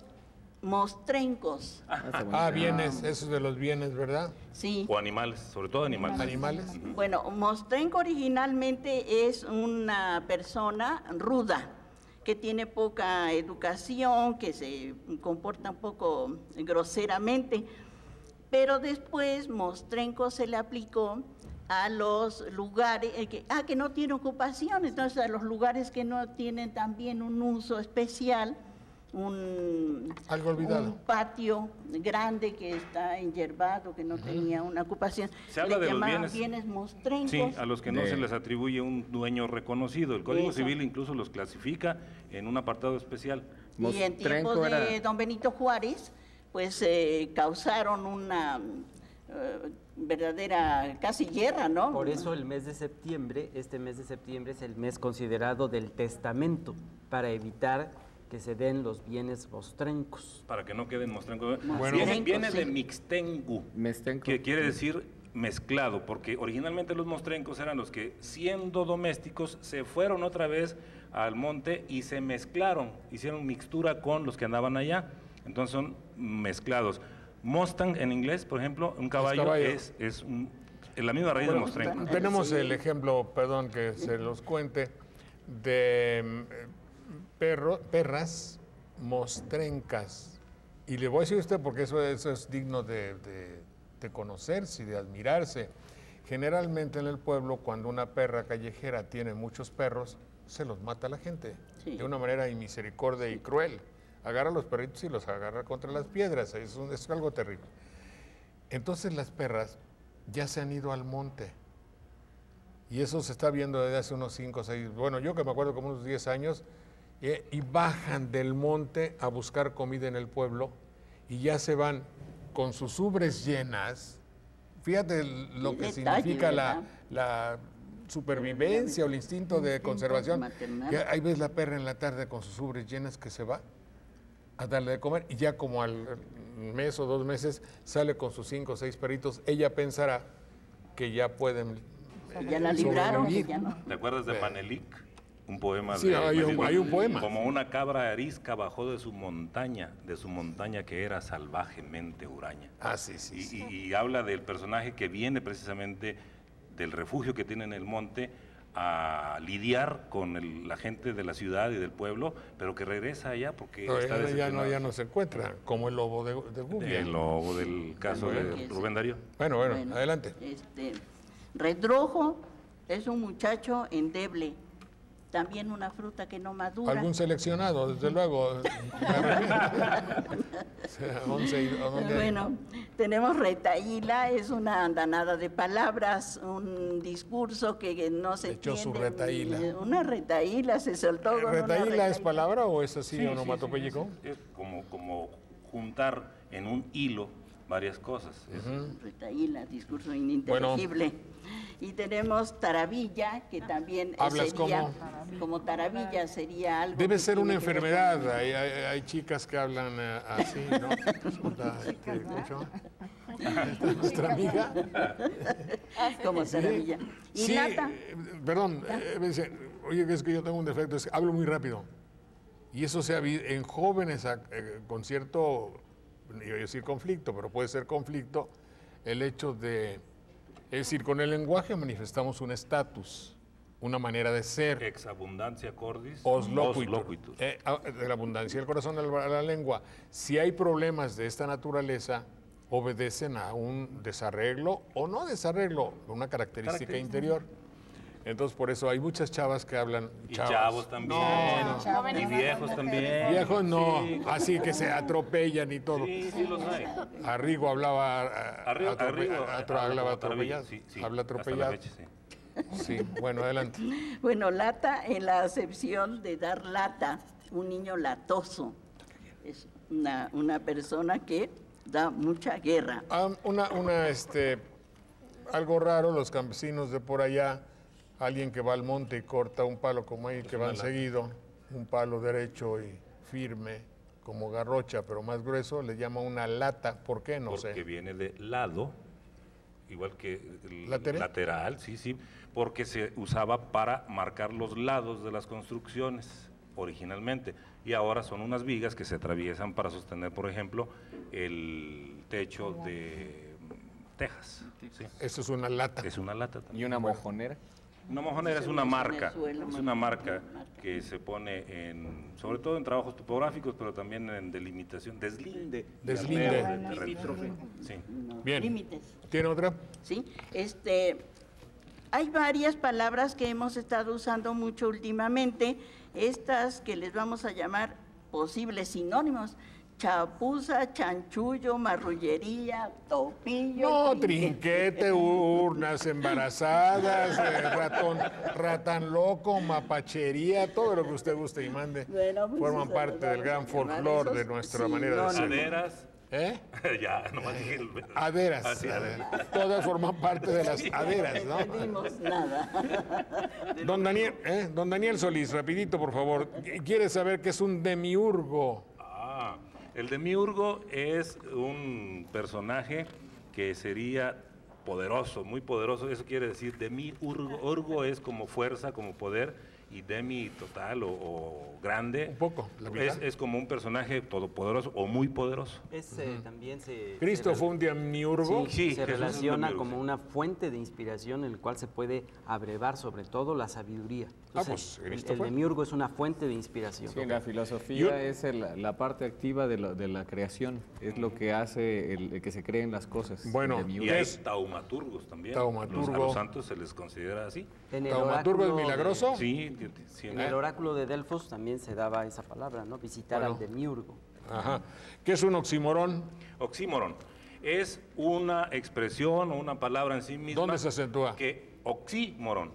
mostrencos. Bienes, esos de los bienes, ¿verdad? Sí. O animales, sobre todo animales. Animales. Bueno, mostrenco originalmente es una persona ruda, que tiene poca educación, que se comporta un poco groseramente, pero después mostrenco se le aplicó a los lugares que no tiene ocupación, entonces a los lugares que no tienen también un uso especial, algo olvidado. Un patio grande que está enyerbado, que no tenía una ocupación. Se habla de los bienes mostrencos. Sí, a los que no se les atribuye un dueño reconocido. El Código Civil incluso los clasifica en un apartado especial. Y en tiempos de don Benito Juárez, pues causaron una verdadera casi guerra, ¿no? Por eso el mes de septiembre, este mes de septiembre es el mes considerado del testamento, para evitar que se den los bienes mostrencos. Para que no queden mostrencos. Bueno, viene de mixtengu, que quiere decir mezclado, porque originalmente los mostrencos eran los que, siendo domésticos, se fueron otra vez al monte y se mezclaron, hicieron mixtura con los que andaban allá, entonces son mezclados. Mustang en inglés, por ejemplo, un caballo es la misma raíz de mostrenco. Tenemos el ejemplo, perdón que se los cuente, de perras mostrencas. Y le voy a decir a usted, porque eso es digno de conocerse y de admirarse. Generalmente en el pueblo, cuando una perra callejera tiene muchos perros, se los mata a la gente, de una manera inmisericordia y cruel. Agarra a los perritos y los agarra contra las piedras, es algo terrible. Entonces las perras ya se han ido al monte. Y eso se está viendo desde hace unos 5 o 6, bueno, yo que me acuerdo como unos 10 años, y bajan del monte a buscar comida en el pueblo y ya se van con sus ubres llenas. Fíjate lo que significa la supervivencia o el instinto de conservación. Que ahí ves la perra en la tarde con sus ubres llenas que se va a darle de comer y ya como al mes o 2 meses sale con sus 5 o 6 perritos. Ella pensará que ya pueden ya la libraron. Ya no. ¿Te acuerdas de Panelik? Un poema. Sí, hay un poema. Como una cabra arisca bajó de su montaña que era salvajemente huraña. Sí. Y habla del personaje que viene precisamente del refugio que tiene en el monte a lidiar con la gente de la ciudad y del pueblo, pero que regresa allá porque está decepcionado. Ya no se encuentra, como el lobo de Gubia. El lobo del caso de Rubén Darío. Bueno, adelante. Redrojo es un muchacho endeble, también una fruta que no madura. Algún seleccionado, desde luego. Bueno, tenemos retaíla, es una andanada de palabras, un discurso que no se entiende. Su retaíla. Una retaíla se soltó. ¿Retaíla es palabra o es así onomatopéyico? Sí. Es como juntar en un hilo varias cosas. Retaíla, discurso ininteligible. Y tenemos taravilla, que también ¿hablas sería como taravilla, sería algo. Debe ser una enfermedad. Hay chicas que hablan así, ¿no? Nuestra amiga. Como taravilla. Y lata. Perdón, oye, es que yo tengo un defecto, es que hablo muy rápido. Y eso se ha visto en jóvenes con cierto, no iba a decir conflicto, pero puede ser conflicto, el hecho de. Es decir, con el lenguaje manifestamos un estatus, una manera de ser. Ex abundancia cordis, os loquitur. De la abundancia del corazón a la lengua. Si hay problemas de esta naturaleza, obedecen a un desarreglo o no desarreglo, una característica interior. Entonces, por eso hay muchas chavas que hablan. Y chavos también. Y viejos también. Viejos no, así que se atropellan y todo. Sí, los hay. Arrigo hablaba atropellado. Habla atropellado. Sí, bueno, adelante. Bueno, lata en la acepción de dar lata, un niño latoso. Es una persona que da mucha guerra. Algo raro, los campesinos de por allá. Alguien que va al monte y corta un palo como ahí, que van seguido, un palo derecho y firme, como garrocha, pero más grueso, le llama una lata. ¿Por qué? No sé. Porque viene de lado, igual que lateral, sí, porque se usaba para marcar los lados de las construcciones originalmente. Y ahora son unas vigas que se atraviesan para sostener, por ejemplo, el techo de tejas. ¿Sí? Eso es una lata. Es una lata también. ¿Y una mojonera? Una mojonera es una marca, que se pone sobre todo en trabajos topográficos, pero también en delimitación, deslinde. Sí. Bien. ¿Tiene otra? Sí. Hay varias palabras que hemos estado usando mucho últimamente, estas que les vamos a llamar posibles sinónimos. Chapuza, chanchullo, marrullería, topillo. No, trinquete, urnas embarazadas, ratán loco, mapachería, todo lo que usted guste y mande. Bueno, pues forman parte del gran folclore de nuestra manera de ser. Aderas. ¿Eh? Ya, nomás dije el... Aderas. Así, Todas forman parte de las aderas, ¿no? No entendimos nada. Don Daniel Solís, rapidito, por favor. ¿Quiere saber qué es un demiurgo? El demiurgo es un personaje que sería poderoso, muy poderoso. Eso quiere decir demiurgo. Urgo es como fuerza, como poder, y demi total o grande. Un poco, la mitad. Es como un personaje todopoderoso o muy poderoso. También ¿Cristo fue un demiurgo? Sí, se Jesús es un relaciona demiurgo, como sí. una fuente de inspiración en el cual se puede abrevar sobre todo la sabiduría. Entonces, Cristo el fue. demiurgo es una fuente de inspiración. Sí, en la filosofía es la parte activa de la creación, es lo que hace el que se creen las cosas. Bueno, el Y hay taumaturgos también. Taumaturgo. A los santos se les considera así. En el ¿Taumaturgo es oráculo milagroso? Sí, En el oráculo de Delfos también se daba esa palabra, ¿no? Visitar al demiurgo. Ajá. ¿Qué es un oxímoron? Oxímoron es una expresión o una palabra en sí misma. ¿Dónde se acentúa? Oxímoron,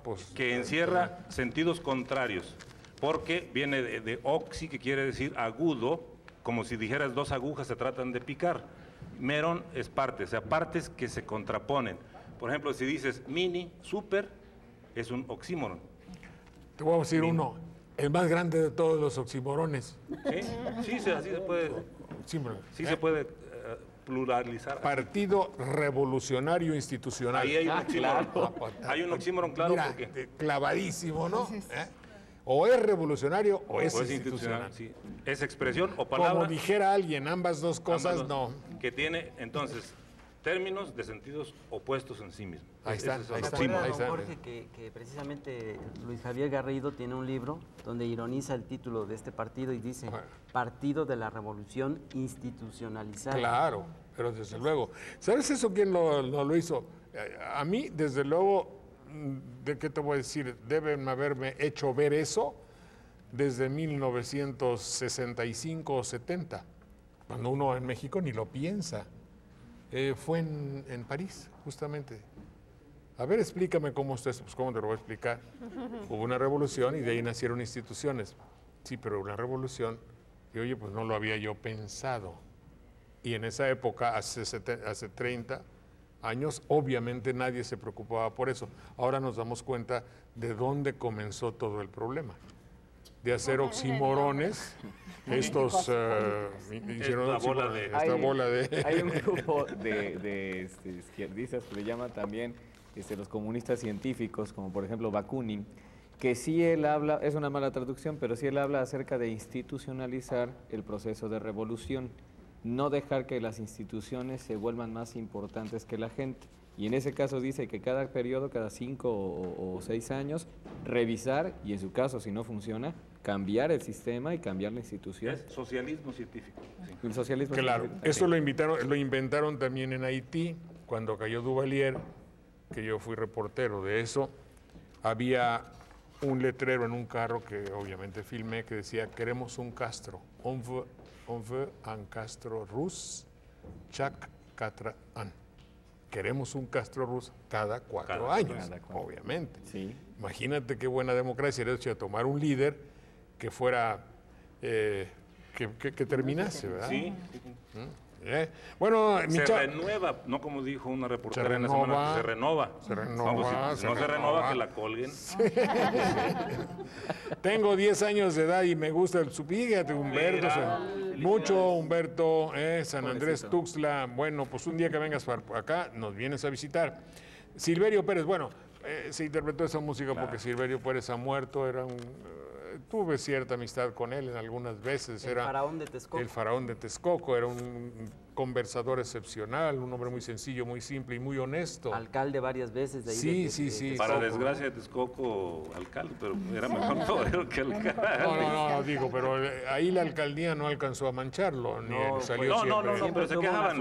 Pues. que encierra sentidos contrarios, porque viene de oxi, que quiere decir agudo, como si dijeras dos agujas se tratan de picar. Meron es parte, o sea, partes que se contraponen. Por ejemplo, si dices mini, super, es un oxímoron. Te voy a decir uno, el más grande de todos los oxímorones. Sí, así se puede. Sí se puede pluralizar. Partido Revolucionario Institucional. Ahí hay un oxímoron. Hay un oxímoron, claro, Mira, porque clavadísimo, ¿no? O es revolucionario o es institucional. institucional. Sí. Es expresión o palabra. Como dijera alguien, ambas dos cosas ambas dos, no. Que tiene, entonces, términos de sentidos opuestos en sí mismos. Ahí están, Ese es ahí el están, oxímoron. ahí están. Jorge, que precisamente Luis Javier Garrido tiene un libro donde ironiza el título de este partido y dice Partido de la Revolución Institucionalizada. Claro, pero desde luego. ¿Sabes eso quién lo hizo? A mí, desde luego, ¿de qué te voy a decir? Deben haberme hecho ver eso desde 1965 o 70, cuando uno en México ni lo piensa. Fue en París, justamente. A ver, explícame cómo está eso. Pues, ¿cómo te lo voy a explicar? Hubo una revolución y de ahí nacieron instituciones. Sí, pero una revolución, y oye, pues no lo había yo pensado. Y en esa época, hace 30 años, obviamente nadie se preocupaba por eso. Ahora nos damos cuenta de dónde comenzó todo el problema. De hacer oxímorones, estos hicieron esta bola de... Hay un grupo de izquierdistas que le llaman también los comunistas científicos, como por ejemplo Bakunin, que sí él habla, es una mala traducción, pero sí él habla acerca de institucionalizar el proceso de revolución, no dejar que las instituciones se vuelvan más importantes que la gente. Y en ese caso dice que cada periodo, cada 5 o 6 años, revisar y en su caso, si no funciona, cambiar el sistema y cambiar la institución. Es socialismo científico. Sí. El socialismo Claro, científico. eso lo inventaron también en Haití, cuando cayó Duvalier, que yo fui reportero de eso. Había un letrero en un carro que obviamente filmé que decía, queremos un Castro, on veut un Castro russe chaque 4 ans. Queremos un Castro ruso cada 4 años, obviamente. Sí. Imagínate qué buena democracia era hecho de tomar un líder que fuera, que terminase, ¿verdad? Sí. Bueno, se renueva, no como dijo una reportera en la semana, se renova. Se renova. Si no se renova, que la colguen. Sí. Tengo 10 años de edad y me gusta el fíjate, Humberto. Mucho, Humberto, San Andrés Tuxtla. Bueno, pues un día que vengas para acá, nos vienes a visitar. Silverio Pérez, bueno, se interpretó esa música porque Silverio Pérez ha muerto, era tuve cierta amistad con él en algunas veces. El faraón de Texcoco. El faraón de Texcoco, era un conversador excepcional, un hombre muy sencillo, muy simple y muy honesto. Alcalde varias veces de ahí. Sí. Para desgracia de Texcoco, alcalde, pero era mejor torero que alcalde. No, digo, pero ahí la alcaldía no alcanzó a mancharlo, ni salió siempre. No, pero se quejaban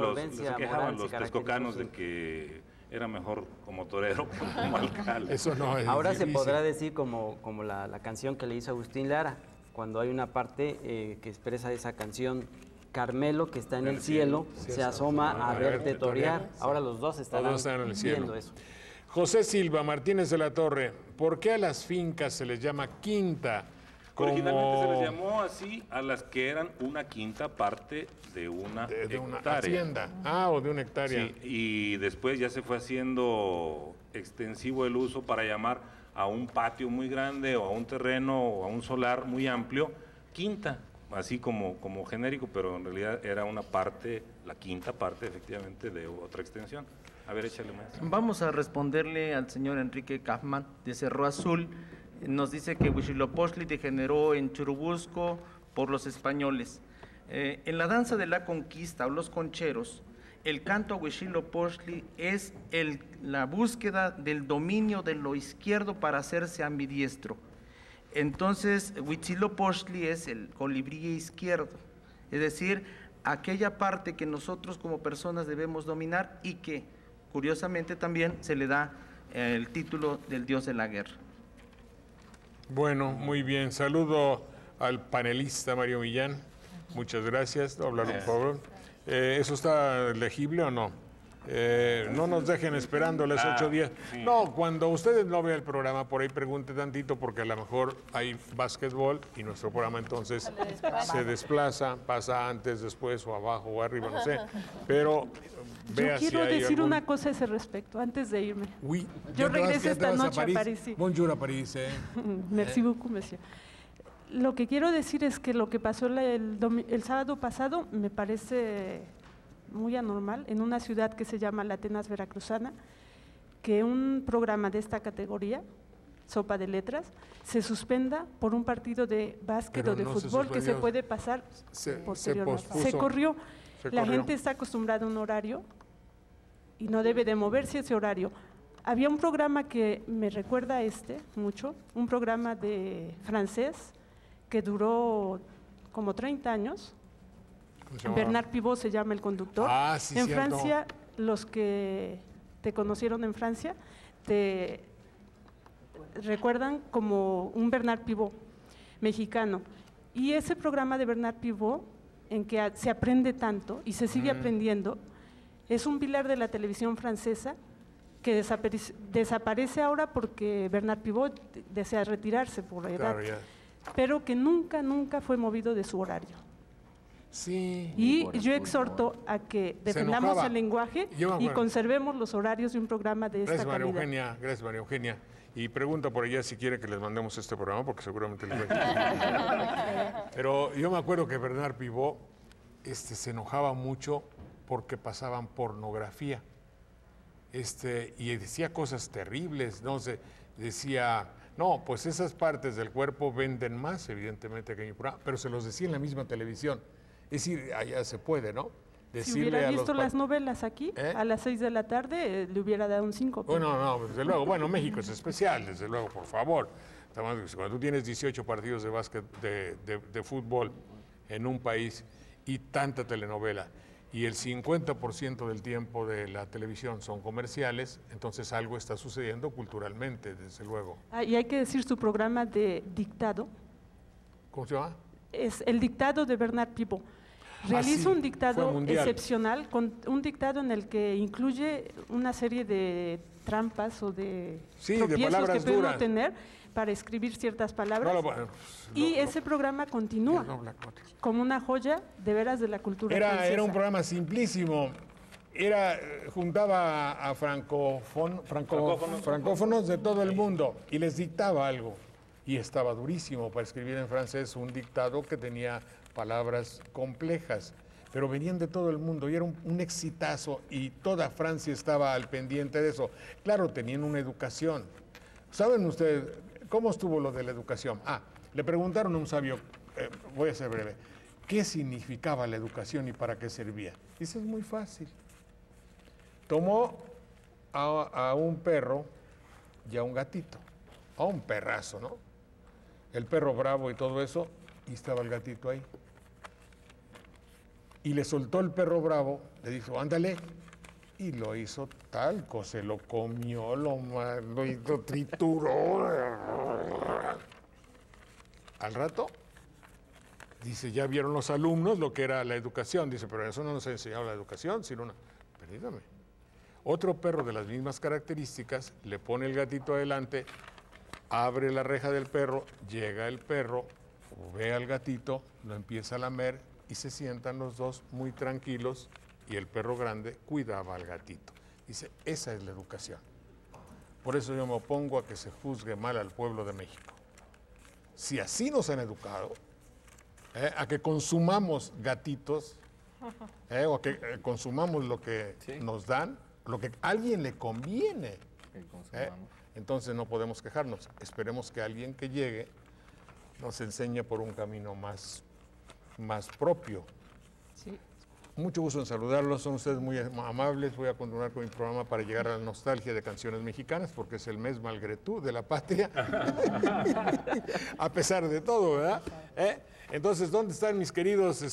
los texcocanos de que era mejor como torero que como alcalde. Eso no es Ahora difícil. se podrá decir como la canción que le hizo Agustín Lara, cuando hay una parte que expresa esa canción. Carmelo, que está en el cielo, se asoma a verte torear. Ahora los dos están en el cielo. viendo eso. José Silva Martínez de la Torre, ¿por qué a las fincas se les llama quinta? Originalmente se les llamó así a las que eran una quinta parte de una de una hectárea. hacienda. O de una hectárea. Sí, y después ya se fue haciendo extensivo el uso para llamar a un patio muy grande o a un terreno o a un solar muy amplio, quinta, así como genérico, pero en realidad era una parte, la quinta parte efectivamente de otra extensión. A ver, échale más. Vamos a responderle al señor Enrique Kaufman de Cerro Azul. Nos dice que Huitzilopochtli degeneró en Churubusco por los españoles. En la danza de la conquista o los concheros, el canto a Huitzilopochtli es la búsqueda del dominio de lo izquierdo para hacerse ambidiestro. Entonces, Huitzilopochtli es el colibrí izquierdo, es decir, aquella parte que nosotros como personas debemos dominar y que, curiosamente, también se le da el título del dios de la guerra. Bueno, muy bien. Saludo al panelista Mario Millán. Muchas gracias. Hablar un poco. ¿Eso está legible o no? No nos dejen esperando las 8 días. Sí. No, cuando ustedes no vean el programa, por ahí pregunte tantito, porque a lo mejor hay básquetbol y nuestro programa entonces se desplaza, pasa antes, después, o abajo, o arriba, no sé. Pero vea si hay quiero decir una cosa a ese respecto, antes de irme. Oui, yo regreso esta noche a París. Sí. Bonjour a París. Merci beaucoup, monsieur. Lo que quiero decir es que lo que pasó el sábado pasado me parece muy anormal en una ciudad que se llama la Atenas Veracruzana, que un programa de esta categoría, Sopa de Letras, se suspenda por un partido de básquet o de fútbol que se puede pasar posteriormente. Se corrió. La gente está acostumbrada a un horario y no debe de moverse ese horario. Había un programa que me recuerda a mucho, un programa de francés que duró como 30 años. Bernard Pivot se llama el conductor. Sí, en cierto. Francia, los que te conocieron en Francia, te recuerdan como un Bernard Pivot mexicano. Y ese programa de Bernard Pivot, en que se aprende tanto y se sigue aprendiendo, es un pilar de la televisión francesa que desaparece ahora porque Bernard Pivot desea retirarse por edad, pero que nunca fue movido de su horario. Sí. Y yo exhorto a que defendamos el lenguaje y conservemos los horarios de un programa de esta calidad. Gracias, María Eugenia. Y pregunta por allá si quiere que les mandemos este programa, porque seguramente les va a Pero yo me acuerdo que Bernard Pivot se enojaba mucho porque pasaban pornografía. Y decía cosas terribles, ¿no? Decía, no, pues esas partes del cuerpo venden más, evidentemente, que en mi programa, pero se los decía en la misma televisión. Es decir, allá se puede, ¿no? Decirle si hubiera visto las novelas aquí, a las 6 de la tarde, le hubiera dado un 5. Bueno, no, desde luego. Bueno, México es especial, desde luego, por favor. Cuando tú tienes 18 partidos de básquet, de fútbol en un país y tanta telenovela, y el 50% del tiempo de la televisión son comerciales, entonces algo está sucediendo culturalmente, desde luego. Y hay que decir su programa de dictado. ¿Cómo se llama? Es el dictado de Bernard Pivot. Realiza un dictado excepcional, un dictado en el que incluye una serie de trampas o de tropiezos que puede uno tener para escribir ciertas palabras. Ese programa continúa como una joya de veras de la cultura francesa. Era un programa simplísimo. Juntaba a francófonos de todo el mundo y les dictaba algo. Y estaba durísimo para escribir en francés un dictado que tenía palabras complejas, pero venían de todo el mundo y era un exitazo y toda Francia estaba al pendiente de eso. Claro, tenían una educación. ¿Saben ustedes cómo estuvo lo de la educación? Le preguntaron a un sabio, voy a ser breve, ¿qué significaba la educación y para qué servía? Dice, es muy fácil. Tomó a un perro y a un gatito, a un perrazo, ¿no? El perro bravo y todo eso, y estaba el gatito ahí. Y le soltó el perro bravo, le dijo, ándale, y lo hizo talco, se lo comió, lo trituró. Al rato, Dice, ya vieron los alumnos lo que era la educación. Dice, pero eso no nos ha enseñado la educación, sino una... Perdóname. Otro perro de las mismas características, le pone el gatito adelante, abre la reja del perro, llega el perro, ve al gatito, lo empieza a lamer y se sientan los dos muy tranquilos y el perro grande cuidaba al gatito. Dice, esa es la educación. Por eso yo me opongo a que se juzgue mal al pueblo de México. Si así nos han educado, a que consumamos gatitos, o a que consumamos lo que nos dan, lo que a alguien le conviene, entonces no podemos quejarnos. Esperemos que alguien que llegue nos enseñe por un camino más propio. Sí. Mucho gusto en saludarlos, son ustedes muy amables. Voy a continuar con mi programa para llegar a la nostalgia de canciones mexicanas, porque es el mes malgré tú de la patria, a pesar de todo, ¿verdad? Entonces, ¿dónde están mis queridos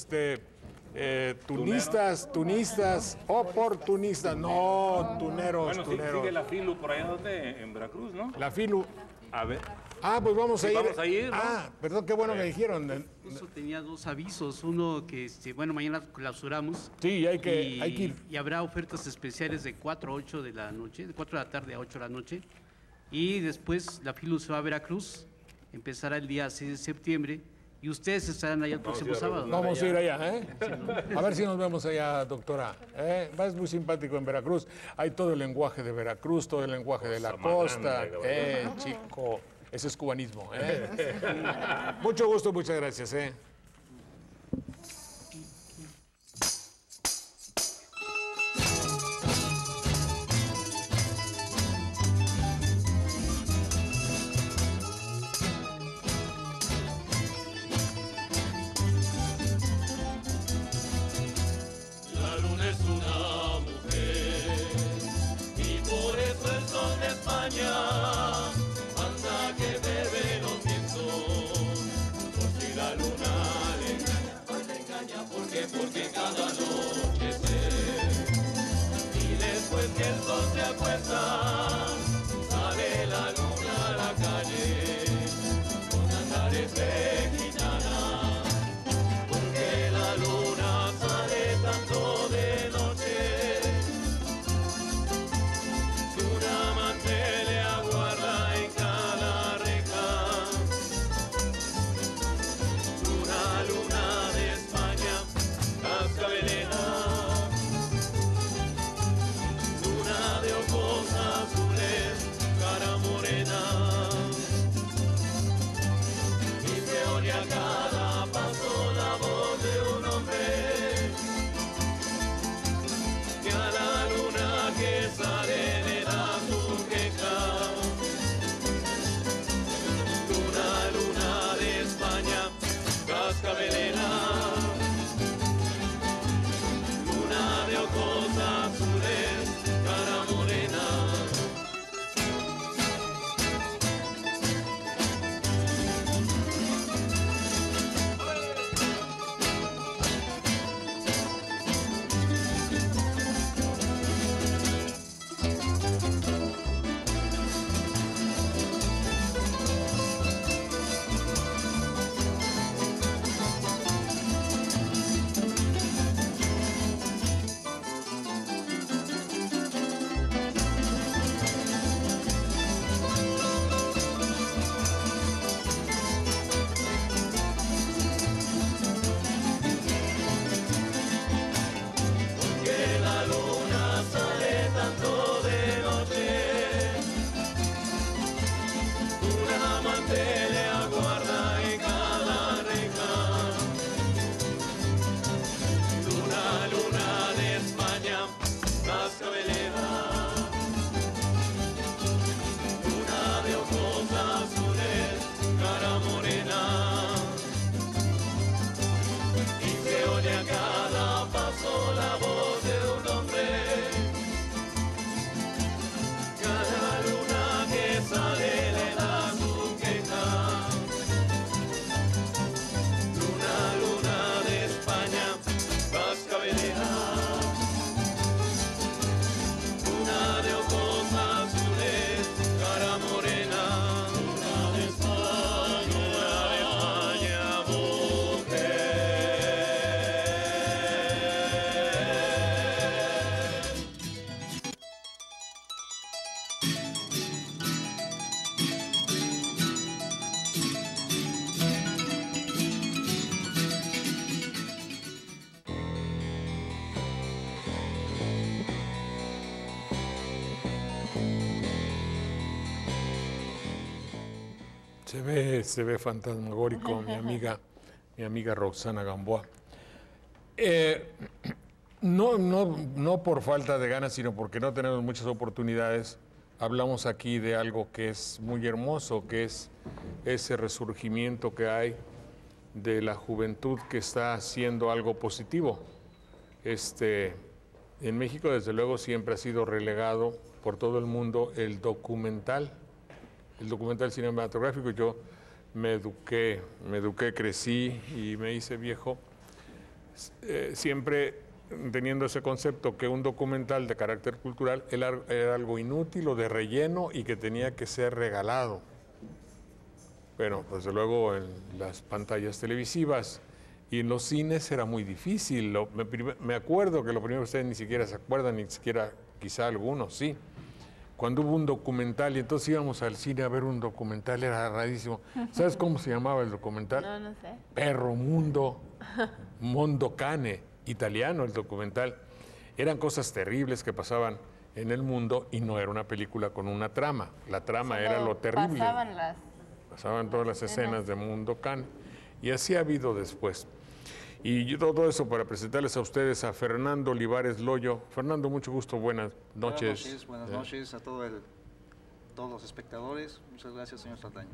tunistas, oportunistas? No, tuneros, bueno, tuneros. sigue la FILU por allá donde, en Veracruz, ¿no? La FILU. A ver. Pues vamos a ir. Vamos a ir, ¿no? Perdón, qué bueno que dijeron. Incluso tenía dos avisos. Uno que, bueno, mañana clausuramos. Sí, hay que ir. Y habrá ofertas especiales de 4 a 8 de la noche, de 4 de la tarde a 8 de la noche. Y después la FILU se va a Veracruz, empezará el día 6 de septiembre. Y ustedes estarán allá el próximo sábado. Vamos a ir allá, A ver si nos vemos allá, doctora. Es muy simpático en Veracruz. Hay todo el lenguaje de Veracruz, todo el lenguaje de la costa. Chico, ese es cubanismo. Mucho gusto, muchas gracias. Anda que bebe los vientos, por si la luna Se ve fantasmagórico, mi amiga Roxana Gamboa. No por falta de ganas, sino porque no tenemos muchas oportunidades. Hablamos aquí de algo que es muy hermoso, que es ese resurgimiento que hay de la juventud que está haciendo algo positivo. En México, desde luego, siempre ha sido relegado por todo el mundo el documental cinematográfico. Yo me eduqué, crecí y me hice viejo, siempre teniendo ese concepto que un documental de carácter cultural era algo inútil o de relleno y que tenía que ser regalado. Bueno, pues desde luego en las pantallas televisivas y en los cines era muy difícil. Me acuerdo que lo primero que ustedes ni siquiera se acuerdan, ni siquiera quizá algunos, sí. Cuando hubo un documental y entonces íbamos al cine a ver un documental, era rarísimo. ¿Sabes cómo se llamaba el documental? No sé. Perro Mondo Cane, italiano el documental. Eran cosas terribles que pasaban en el mundo y no era una película con una trama. La trama era lo terrible. Pasaban todas las escenas de Mondo Cane y así ha habido después. Y todo eso para presentarles a ustedes a Fernando Olivares Loyo. Fernando, mucho gusto, buenas noches. Buenas noches a todos los espectadores. Muchas gracias, señor Saldaña.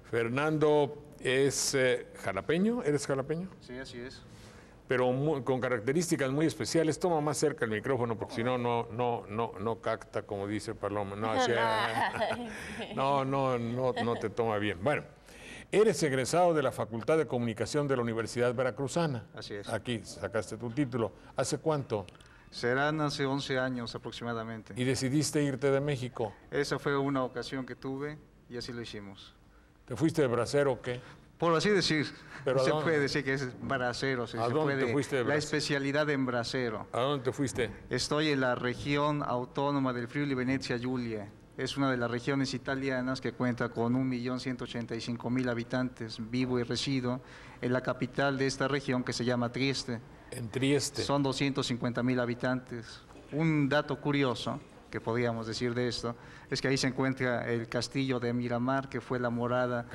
Fernando es jalapeño, ¿eres jalapeño? Sí, así es. Pero con características muy especiales. Toma más cerca el micrófono porque si no, no capta, como dice Paloma. No te toma bien. Bueno. Eres egresado de la Facultad de Comunicación de la Universidad Veracruzana. Así es. Aquí sacaste tu título. ¿Hace cuánto? Serán hace 11 años aproximadamente. ¿Y decidiste irte de México? Esa fue una ocasión que tuve y así lo hicimos. ¿Te fuiste de bracero o qué? Por así decir. ¿Pero se puede decir que es bracero. ¿A dónde te fuiste de bracero? La especialidad en bracero. ¿A dónde te fuiste? Estoy en la región autónoma del Friuli Venezia Giulia. Es una de las regiones italianas que cuenta con 1.185.000 habitantes, vivo y resido en la capital de esta región que se llama Trieste. En Trieste. Son 250.000 habitantes. Un dato curioso que podríamos decir de esto es que ahí se encuentra el castillo de Miramar, que fue la morada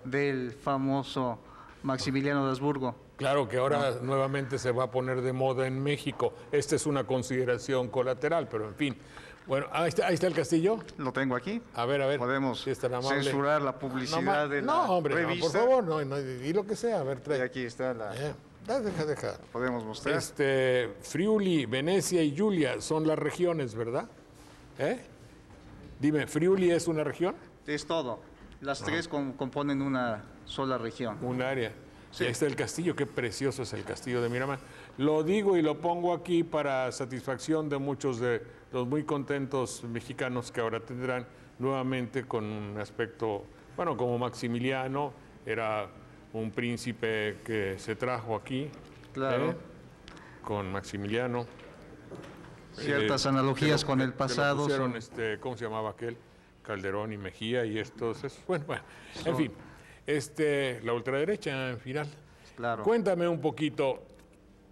del famoso Maximiliano de Habsburgo. Claro que ahora nuevamente se va a poner de moda en México. Esta es una consideración colateral, pero en fin. Bueno, ahí está el castillo. Lo tengo aquí. A ver. Podemos censurar la publicidad de la hombre, revista. No, por favor, di lo que sea. A ver, trae. Y aquí está la... Deja. Podemos mostrar. Friuli, Venecia y Giulia son las regiones, ¿verdad? Dime, ¿Friuli es una región? Es todo. Las tres componen una sola región. Un área. Sí. Y ahí está el castillo, qué precioso es el castillo de Miramar. Lo digo y lo pongo aquí para satisfacción de muchos de los muy contentos mexicanos que ahora tendrán nuevamente con un aspecto, bueno, como Maximiliano, era un príncipe que se trajo aquí. Claro. Con Maximiliano. Ciertas analogías con el pasado. Pusieron, ¿cómo se llamaba aquel? Calderón y Mejía y estos. Bueno, en fin. La ultraderecha en final. Claro. Cuéntame un poquito,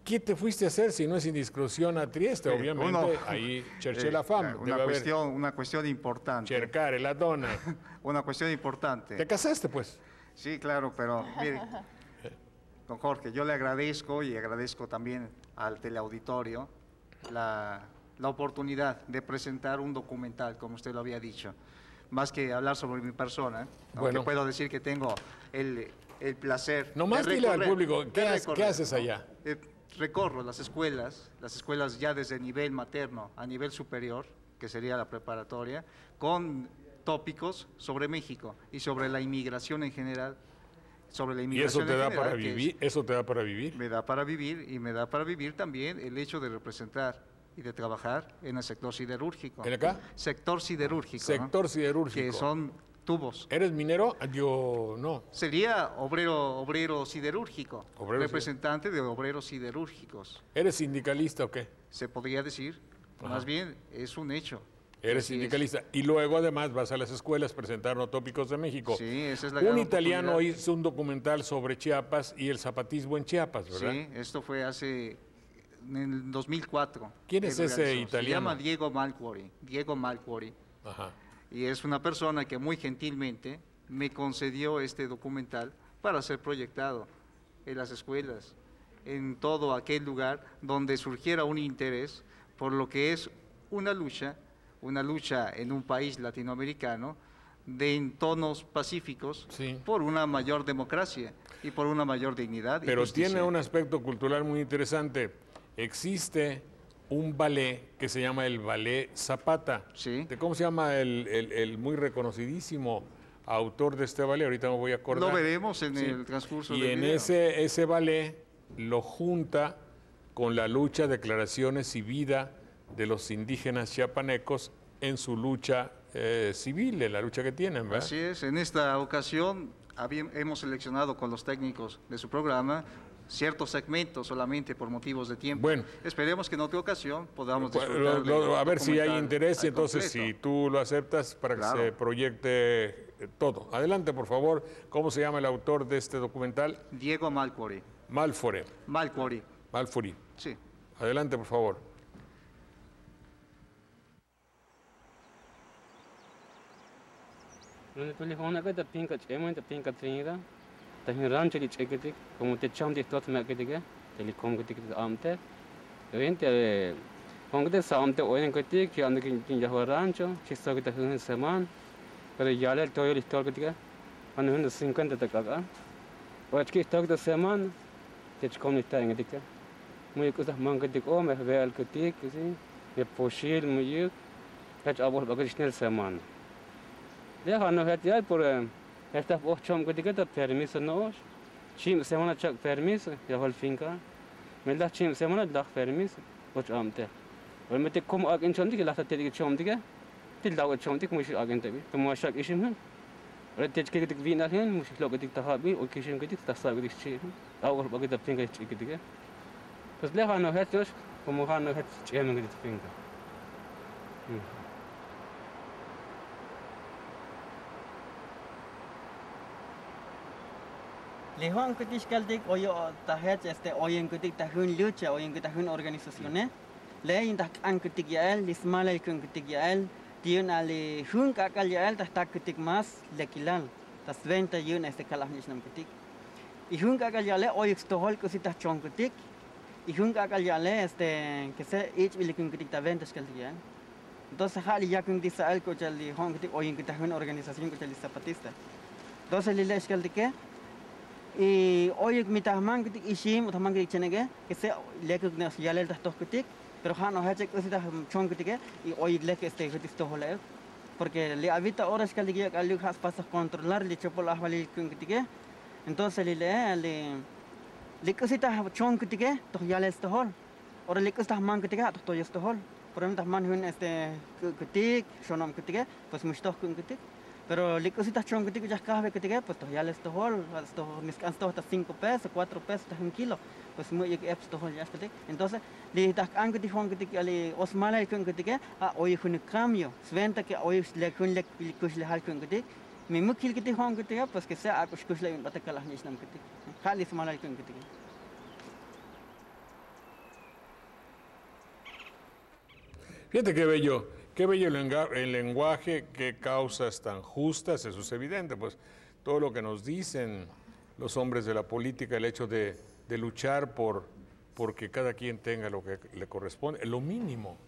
¿qué te fuiste a hacer si no es indiscreción a Trieste? Obviamente, ahí cerché la fama. Una cuestión importante. Cercare la donna. Una cuestión importante. ¿Te casaste, pues? Sí, claro, pero mire, don Jorge, yo le agradezco y agradezco también al teleauditorio la oportunidad de presentar un documental, como usted lo había dicho. Más que hablar sobre mi persona, aunque puedo decir que tengo el placer. Nomás dile al público, ¿qué haces allá? Recorro las escuelas ya desde nivel materno a nivel superior, que sería la preparatoria, con tópicos sobre México y sobre la inmigración en general. ¿Y eso te da para vivir? ¿Eso te da para vivir? Me da para vivir y me da para vivir también el hecho de representar y de trabajar en el sector siderúrgico. ¿En acá? Sector siderúrgico. Sector siderúrgico. Que son tubos. ¿Eres minero? Yo no. Sería obrero siderúrgico. Representante de obreros siderúrgicos. ¿Eres sindicalista o qué? Se podría decir. Más bien, es un hecho. Eres sindicalista. Y luego, además, vas a las escuelas a presentar no tópicos de México. Sí, esa es la Un italiano hizo un documental sobre Chiapas y el zapatismo en Chiapas, ¿verdad? Sí, esto fue en el 2004. ¿Quién es ese italiano? Se llama Diego Malcuori. Ajá. Y es una persona que muy gentilmente me concedió este documental para ser proyectado en las escuelas, en todo aquel lugar donde surgiera un interés por lo que es una lucha en un país latinoamericano en tonos pacíficos, sí, por una mayor democracia y por una mayor dignidad. Pero tiene un aspecto cultural muy interesante. Existe un ballet que se llama el Ballet Zapata. Sí. ¿Cómo se llama el muy reconocidísimo autor de este ballet? Ahorita me voy a acordar. Lo veremos en el transcurso del video. Y en ese ballet lo junta con la lucha, declaraciones y vida de los indígenas chiapanecos en su lucha civil, en la lucha que tienen, ¿verdad? Así es. En esta ocasión hemos seleccionado con los técnicos de su programa ciertos segmentos solamente por motivos de tiempo. Bueno, esperemos que en otra ocasión podamos disfrutar a ver si hay interés, entonces si tú lo aceptas para claro, que se proyecte todo. Adelante, por favor. ¿Cómo se llama el autor de este documental? Diego Malfori. Malfori. Sí. Adelante, por favor. rancho di ceketik, como te cham di tot me ketika, telecom ketik amte. Evente hongte samte oyen ketik, ki ande kin jahwa rancho, chista kita hun seman, pero ya le toyo listor ketika, ande hun 50 takaka. Och ki stok de seman, te chkom nita ngetika. Muy cosa man ketik o me vel ketik, si, me poshil muyuk, hech abor bagat schnell seman. Der han noch hat ja por esta ochom ketika ta permiso no. Chim semana chak permiso, ya hol finca. Me da chim semana da permiso, och amte. Ol mete kom ag in chomdi ke la ta te chom diga. Til da chom dik mush ag in tabi. To mo shak ishim han. Ol te ke ketik vina hen mush lo ketik ta habi o kishim ketik ta sa ketik chi. Aw bagat ta finca chi ketika. Pues le han noch hat jos, como han noch hat chem ketik finca. Lehuan kutis kaldik oyo tahet oyen kutik tahun lucha oyen tahun organisaciones lein tak an kutik yael lismal el kutik yael tiun ali hun kakal yael tak kutik mas lekilal tas 20 yun kalah nisnam kutik y hun kakal yael oy stohol kusita chon kutik y hun kakal yael que se ich bilikun kutik ta 20 kaldik yael entonces hali yakun disael ko jali hon kutik oyen tahun organización ko jali zapatista entonces lile eskaldik y hoy mitahman ketik ishim utahman ketik chenege que se leke yalel tas tos ketik pero han ohache que sita chon ketik y hoy leke ketik to hola porque le habita horas que le algo has pasas controlar le chopol ahwali ketik entonces le que sita chon ketik to yalel to hol or le que man ketik to yes to hol por ejemplo man hun ketik shonom ketik pues mushtoh ketik pero le cositas chon ketik ya kahve ketik pues to ya les to hol to mis kan to hasta 5 pesos 4 pesos un kilo pues muy que apps to hol ya ketik entonces le tak an ketik hon ketik ali osmala kun ketik oy hun cambio sventa que oy le kun le kush le hal kun ketik mi mukil ketik hon ketik pues que sea kush le batakalah nisnam ketik hal osmala kun ketik. Fíjate qué bello el lenguaje, qué causas tan justas, eso es evidente, pues todo lo que nos dicen los hombres de la política, el hecho de luchar porque cada quien tenga lo que le corresponde, lo mínimo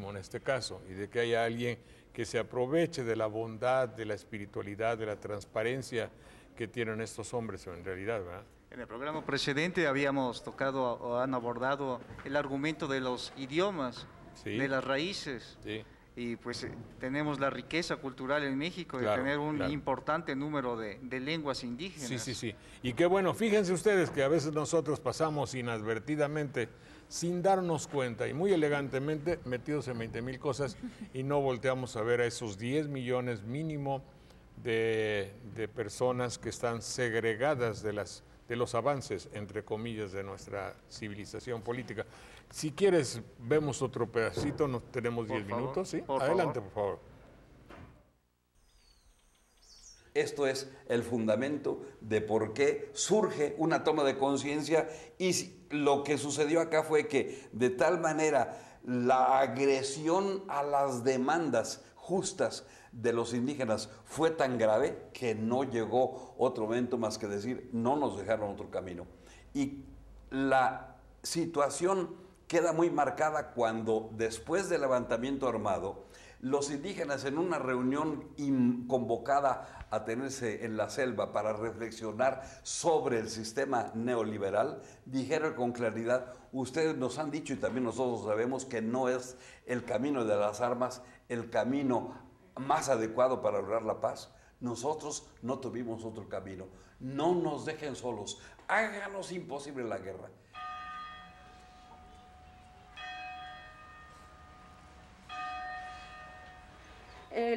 en este caso, y de que haya alguien que se aproveche de la bondad, de la espiritualidad, de la transparencia que tienen estos hombres en realidad, ¿verdad? En el programa precedente habíamos tocado o han abordado el argumento de los idiomas, sí, de las raíces. Sí. Y pues tenemos la riqueza cultural en México de tener un importante número de lenguas indígenas. Sí. Y qué bueno, fíjense ustedes que a veces nosotros pasamos inadvertidamente, sin darnos cuenta y muy elegantemente, metidos en 20,000 cosas y no volteamos a ver a esos 10 millones mínimo de personas que están segregadas de los avances, entre comillas, de nuestra civilización política. Si quieres, vemos otro pedacito, tenemos 10 minutos, ¿sí? Adelante, por favor. Esto es el fundamento de por qué surge una toma de conciencia y lo que sucedió acá fue que de tal manera la agresión a las demandas justas de los indígenas fue tan grave que no llegó otro momento más que decir, no nos dejaron otro camino. Y la situación queda muy marcada cuando, después del levantamiento armado, los indígenas, en una reunión convocada a tenerse en la selva para reflexionar sobre el sistema neoliberal, dijeron con claridad: ustedes nos han dicho y también nosotros sabemos que no es el camino de las armas el camino más adecuado para lograr la paz. Nosotros no tuvimos otro camino. No nos dejen solos. Háganos imposible la guerra.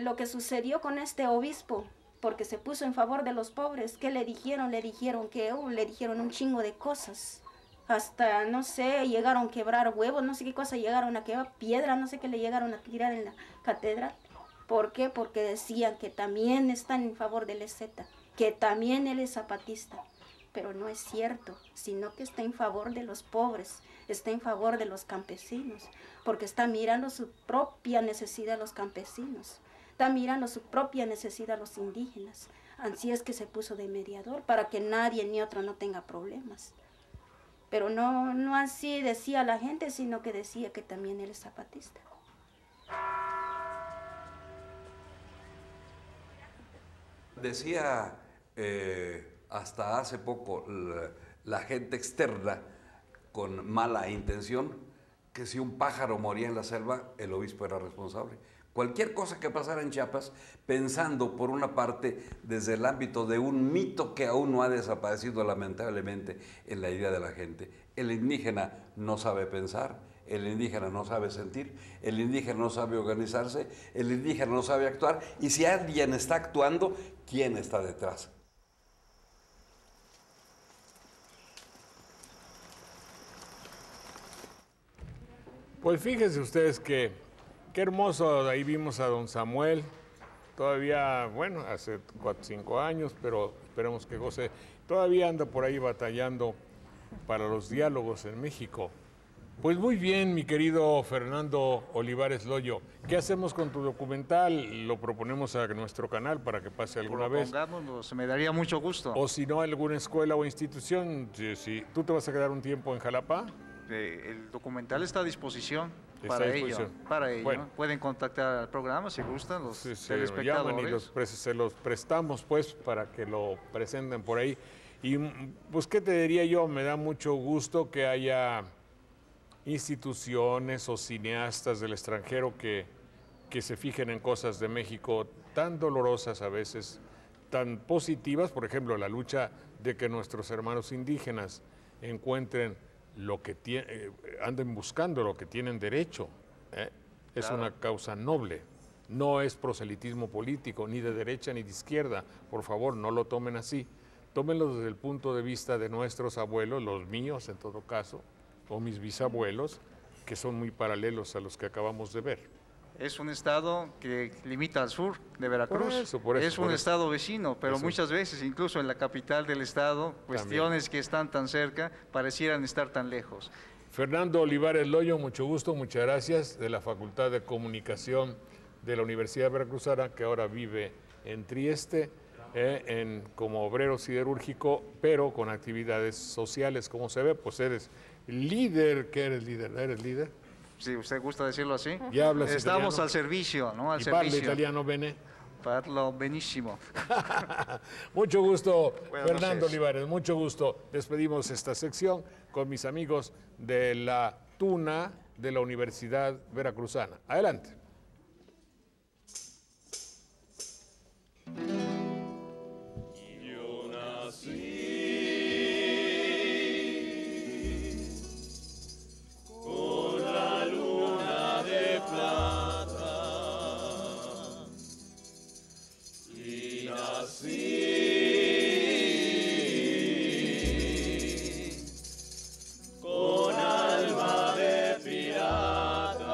Lo que sucedió con este obispo, porque se puso en favor de los pobres, ¿qué le dijeron? Le dijeron un chingo de cosas. Hasta, no sé, llegaron a quebrar huevos, no sé qué cosa llegaron a quebrar, piedra, no sé qué le llegaron a tirar en la catedral. ¿Por qué? Porque decían que también están en favor del EZ, que también él es zapatista. Pero no es cierto, sino que está en favor de los pobres, está en favor de los campesinos, porque está mirando su propia necesidad los campesinos, está mirando su propia necesidad los indígenas. Así es que se puso de mediador para que nadie ni otro no tenga problemas. Pero no así decía la gente, sino que decía que también él es zapatista. Decía hasta hace poco la gente externa con mala intención que si un pájaro moría en la selva, el obispo era responsable. Cualquier cosa que pasara en Chiapas, pensando por una parte desde el ámbito de un mito que aún no ha desaparecido lamentablemente en la idea de la gente. El indígena no sabe pensar, el indígena no sabe sentir, el indígena no sabe organizarse, el indígena no sabe actuar, y si alguien está actuando, ¿quién está detrás? Pues fíjense ustedes que qué hermoso, ahí vimos a don Samuel, todavía, bueno, hace 4 o 5 años, pero esperemos que José todavía anda por ahí batallando para los diálogos en México. Pues muy bien, mi querido Fernando Olivares Loyo, ¿qué hacemos con tu documental? Lo proponemos a nuestro canal para que pase alguna vez. Pongámoslo, me daría mucho gusto. O si no, alguna escuela o institución, si tú te vas a quedar un tiempo en Jalapa. El documental está a disposición Está para a disposición. ello. Para ello. Bueno. Pueden contactar al programa si gustan los Llaman y se los prestamos pues para que lo presenten por ahí. Y pues, ¿qué te diría yo? Me da mucho gusto que haya instituciones o cineastas del extranjero que se fijen en cosas de México tan dolorosas a veces, tan positivas. Por ejemplo, la lucha de que nuestros hermanos indígenas encuentren lo que anden buscando lo que tienen derecho. Es Claro. una causa noble, no es proselitismo político, ni de derecha ni de izquierda. Por favor, no lo tomen así. Tómenlo desde el punto de vista de nuestros abuelos, los míos en todo caso, o mis bisabuelos, que son muy paralelos a los que acabamos de ver. Es un estado que limita al sur de Veracruz. Por eso, es un estado vecino, pero Eso. muchas veces, incluso en la capital del estado, cuestiones que están tan cerca parecieran estar tan lejos. Fernando Olivares Loyo, mucho gusto, muchas gracias, de la Facultad de Comunicación de la Universidad Veracruzana, que ahora vive en Trieste, como obrero siderúrgico, pero con actividades sociales, como se ve. Pues eres líder. ¿Qué eres líder? ¿Eres líder? Si usted gusta decirlo así. ¿Ya hablas Estamos italiano? al servicio, ¿no? Al ¿Y servicio. parla italiano bene? Parlo benissimo. Mucho gusto, Buenas Fernando noches. Olivares, mucho gusto. Despedimos esta sección con mis amigos de la Tuna de la Universidad Veracruzana. Adelante. Yo nací con la luna de plata y nací con alma de pirata.